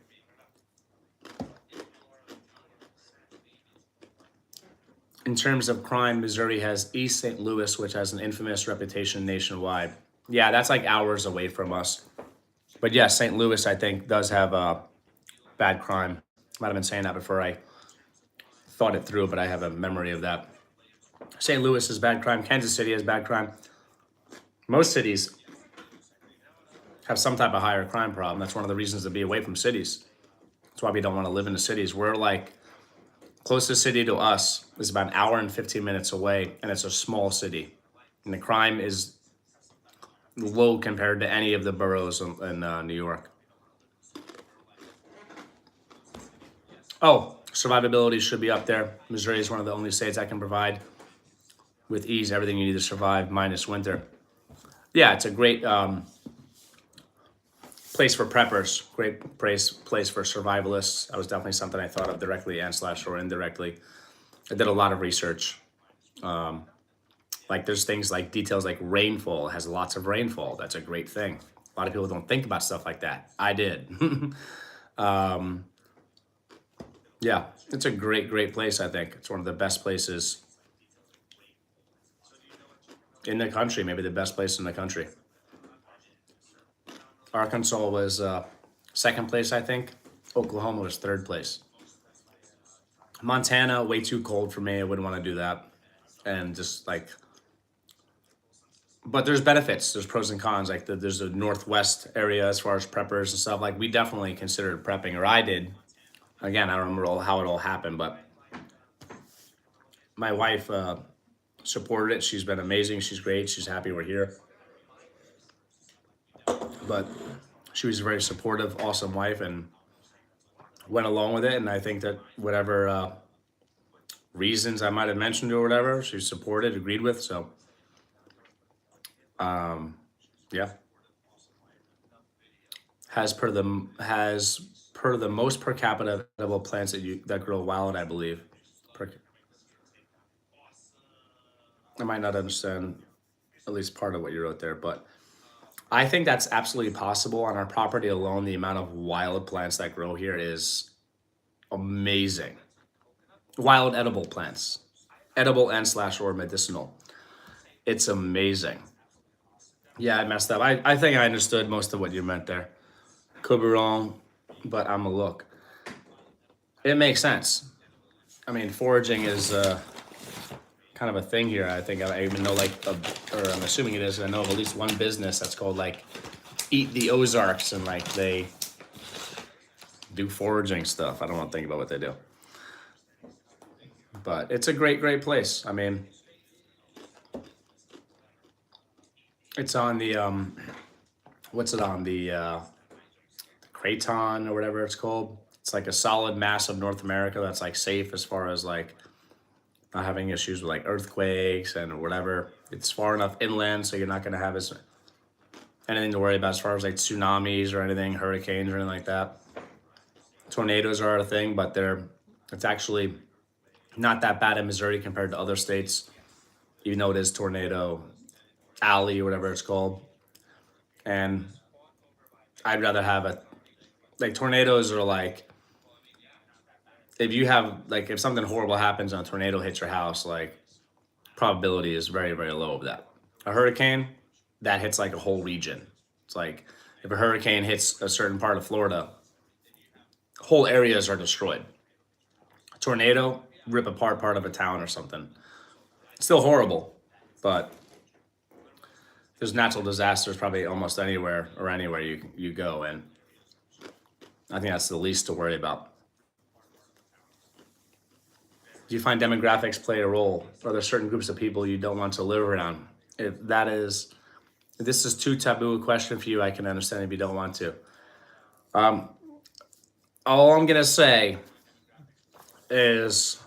Speaker 1: In terms of crime, Missouri has East St. Louis, which has an infamous reputation nationwide. Yeah, that's like hours away from us. But yeah, St. Louis, I think, does have bad crime. Might have been saying that before I thought it through, but I have a memory of that. St. Louis has bad crime. Kansas City has bad crime. Most cities have some type of higher crime problem. That's one of the reasons to be away from cities. That's why we don't want to live in the cities. We're like, closest city to us is about an hour and 15 minutes away, and it's a small city. And the crime is low compared to any of the boroughs in New York. Oh, survivability should be up there. Missouri is one of the only states that can provide with ease everything you need to survive, minus winter. Yeah, it's a great place for preppers, great place for survivalists. That was definitely something I thought of directly and / or indirectly. I did a lot of research. Like there's things like details like rainfall. It has lots of rainfall. That's a great thing. A lot of people don't think about stuff like that. I did. Yeah, it's a great, great place, I think. It's one of the best places in the country, maybe the best place in the country. Arkansas was second place, I think. Oklahoma was third place. Montana, way too cold for me. I wouldn't want to do that. And just like, but there's benefits. There's pros and cons. Like there's a Northwest area as far as preppers and stuff. Like we definitely considered prepping, or I did. Again, I don't remember how it all happened, but my wife supported it. She's been amazing. She's great. She's happy we're here. But she was a very supportive, awesome wife and went along with it. And I think that whatever reasons I might have mentioned or whatever, she supported, agreed with. So, yeah. Has per the most per capita edible plants that grow wild, I believe. I might not understand at least part of what you wrote there, but I think that's absolutely possible. On our property alone, the amount of wild plants that grow here is amazing. Wild edible plants, edible and / or medicinal. It's amazing. Yeah, I messed up. I think I understood most of what you meant there. Could be wrong, but I'm a look. It makes sense. I mean, foraging is kind of a thing here. I think I even know or I'm assuming it is. I know of at least one business that's called like Eat the Ozarks, and like they do foraging stuff. I don't want to think about what they do, but it's a great, great place. I mean, it's on the what's it on the Craton or whatever it's called. It's like a solid mass of North America that's like safe as far as like not having issues with like earthquakes and whatever. It's far enough inland so you're not going to have anything to worry about as far as like tsunamis or anything, hurricanes or anything like that. Tornadoes are a thing, but it's actually not that bad in Missouri compared to other states, even though it is Tornado Alley or whatever it's called. And I'd rather have like tornadoes are like, if something horrible happens and a tornado hits your house, like probability is very, very low of that. A hurricane, that hits like a whole region. It's like if a hurricane hits a certain part of Florida, whole areas are destroyed. A tornado, rip apart part of a town or something. It's still horrible, but there's natural disasters probably almost anywhere you go, and I think that's the least to worry about. Do you find demographics play a role? Are there certain groups of people you don't want to live around? If this is too taboo a question for you, I can understand if you don't want to. All I'm gonna say is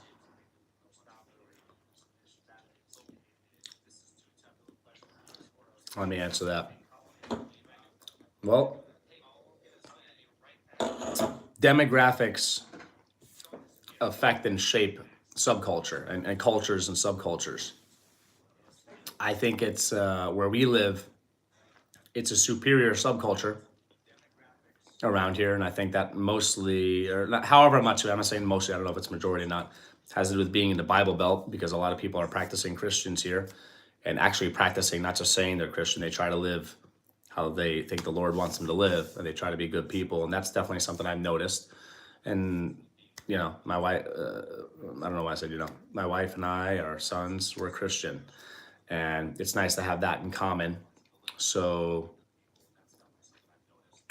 Speaker 1: let me answer that. Well, demographics affect and shape subculture and cultures and subcultures. I think it's where we live, it's a superior subculture around here, and I think that mostly, or not, however much, I'm not saying mostly, I don't know if it's majority or not, has to do with being in the Bible Belt, because a lot of people are practicing Christians here, and actually practicing, not just saying they're Christian, they try to live how they think the Lord wants them to live, and they try to be good people, and that's definitely something I've noticed. And you know, my wife, I don't know why I said, you know, my wife and I, our sons, were Christian, and it's nice to have that in common. So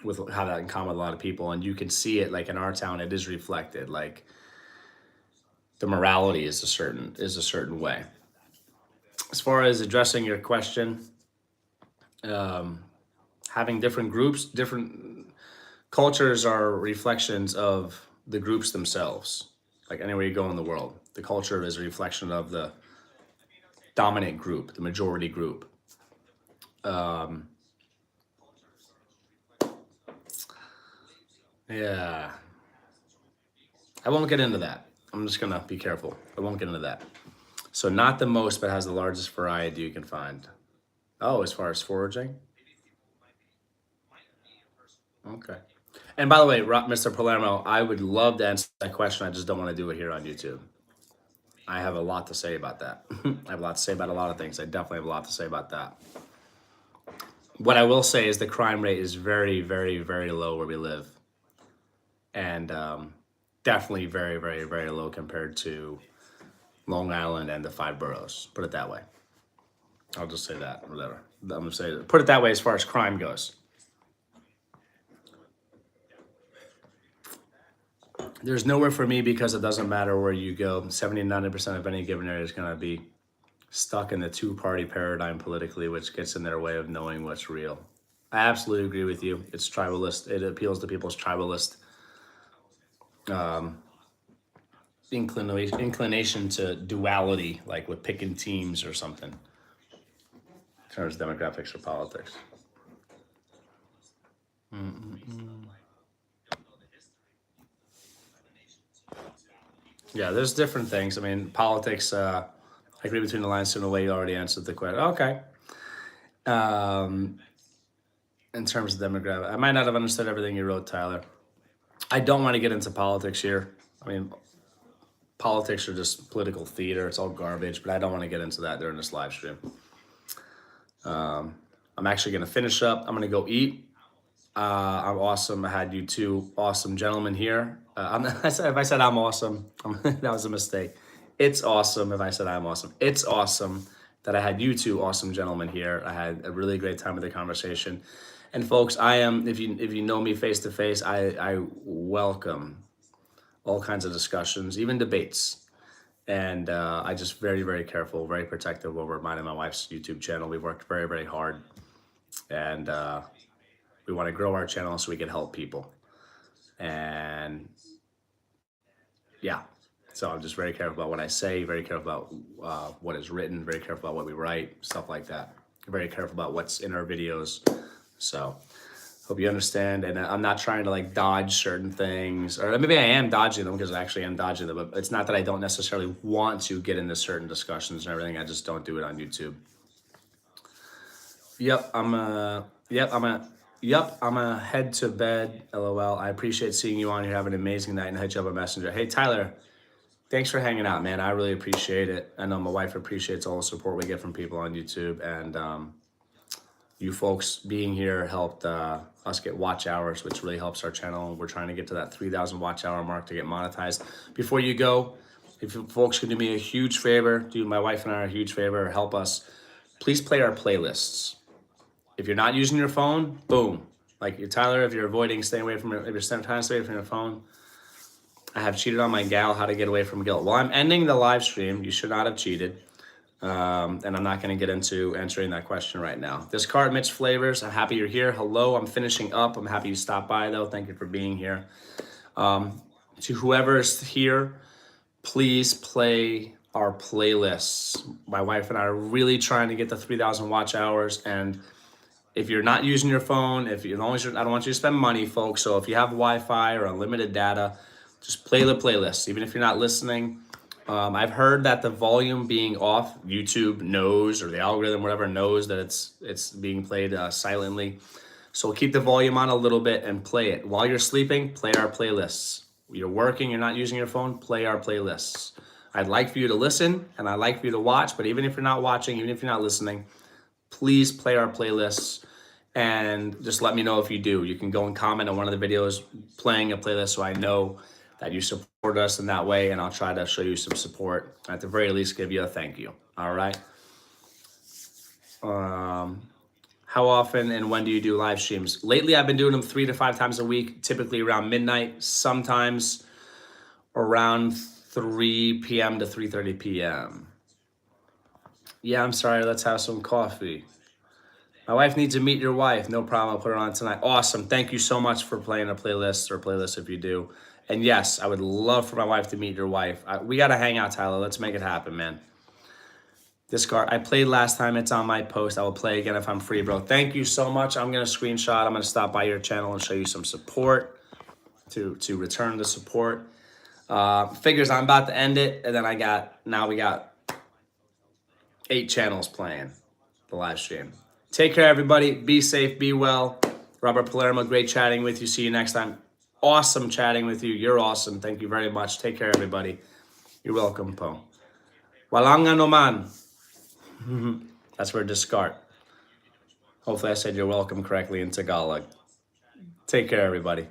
Speaker 1: have that in common with a lot of people, and you can see it, like in our town, it is reflected. Like the morality is a certain way. As far as addressing your question, having different groups, different cultures are reflections of the groups themselves. Like anywhere you go in the world, the culture is a reflection of the dominant group, the majority group. Yeah, I won't get into that. I'm just gonna be careful. I won't get into that. So not the most, but has the largest variety you can find. Oh, as far as foraging? Okay. And by the way, Mr. Palermo, I would love to answer that question. I just don't want to do it here on YouTube. I have a lot to say about that. I have a lot to say about a lot of things. I definitely have a lot to say about that. What I will say is the crime rate is very, very, very low where we live. And definitely very, very, very low compared to Long Island and the 5 boroughs. Put it that way. I'll just say that, whatever. I'm gonna say, put it that way as far as crime goes. There's nowhere for me because it doesn't matter where you go. 70 to 90% of any given area is gonna be stuck in the two-party paradigm politically, which gets in their way of knowing what's real. I absolutely agree with you. It's tribalist. It appeals to people's tribalist inclination to duality, like with picking teams or something, in terms of demographics or politics. Yeah, there's different things. I mean, politics, I agree between the lines in a way you already answered the question. Okay. In terms of demographic, I might not have understood everything you wrote, Tyler. I don't want to get into politics here. I mean, politics are just political theater. It's all garbage, but I don't want to get into that during this live stream. I'm actually going to finish up. I'm going to go eat. I'm awesome. I had you two awesome gentlemen here. If I said I'm awesome, that was a mistake. It's awesome if I said I'm awesome. It's awesome that I had you two awesome gentlemen here. I had a really great time with the conversation. And folks, I am, if you know me face to face, I welcome all kinds of discussions, even debates. And I just very, very careful, very protective over mine and my wife's YouTube channel. We've worked very, very hard. And we want to grow our channel so we can help people. And yeah, so I'm just very careful about what I say, very careful about what is written, very careful about what we write, stuff like that. Very careful about what's in our videos. So hope you understand. And I'm not trying to like dodge certain things, or maybe I am dodging them because I actually am dodging them, but it's not that I don't necessarily want to get into certain discussions and everything. I just don't do it on YouTube. Yep, I'm a head to bed. LOL. I appreciate seeing you on here. Have an amazing night and hit you up a messenger. Hey, Tyler, thanks for hanging out, man. I really appreciate it. I know my wife appreciates all the support we get from people on YouTube, and you folks being here helped us get watch hours, which really helps our channel. We're trying to get to that 3,000 watch hour mark to get monetized. Before you go, if you folks can do me a huge favor, do my wife and I a huge favor, help us, please play our playlists. If you're not using your phone, boom. Like Tyler, if you're avoiding staying away from if you're trying to stay away from your phone, I have cheated on my gal, how to get away from guilt. Well, I'm ending the live stream. You should not have cheated. And I'm not going to get into answering that question right now. Discard Mitch Flavors. I'm happy you're here. Hello, I'm finishing up. I'm happy you stopped by, though. Thank you for being here. To whoever's here, please play our playlists. My wife and I are really trying to get to 3,000 watch hours. And if you're not using your phone, I don't want you to spend money, folks. So if you have Wi-Fi or unlimited data, Just play the playlist, even if you're not listening. I've heard that the volume being off, YouTube knows, or the algorithm, whatever, knows that it's being played silently. So keep the volume on a little bit and play it. While you're sleeping, play our playlists. You're working, you're not using your phone, play our playlists. I'd like for you to listen and I'd like for you to watch, but even if you're not watching, even if you're not listening, please play our playlists and just let me know if you do. You can go and comment on one of the videos playing a playlist so I know that you support us in that way, and I'll try to show you some support. At the very least, give you a thank you. All right. How often and when do you do live streams? Lately, I've been doing them 3 to 5 times a week, typically around midnight, sometimes around 3 p.m. to 3:30 p.m. Yeah, I'm sorry. Let's have some coffee. My wife needs to meet your wife. No problem. I'll put her on tonight. Awesome. Thank you so much for playing a playlist, or playlist if you do. And yes, I would love for my wife to meet your wife. We got to hang out, Tyler. Let's make it happen, man. This card, I played last time. It's on my post. I will play again if I'm free, bro. Thank you so much. I'm going to screenshot. I'm going to stop by your channel and show you some support to return the support. Figures I'm about to end it. And then now we got 8 channels playing the live stream. Take care, everybody. Be safe. Be well. Robert Palermo, great chatting with you. See you next time. Awesome chatting with you. You're awesome. Thank you very much. Take care, everybody. You're welcome, Po. Walang anuman. That's for discard. Hopefully I said you're welcome correctly in Tagalog. Take care, everybody.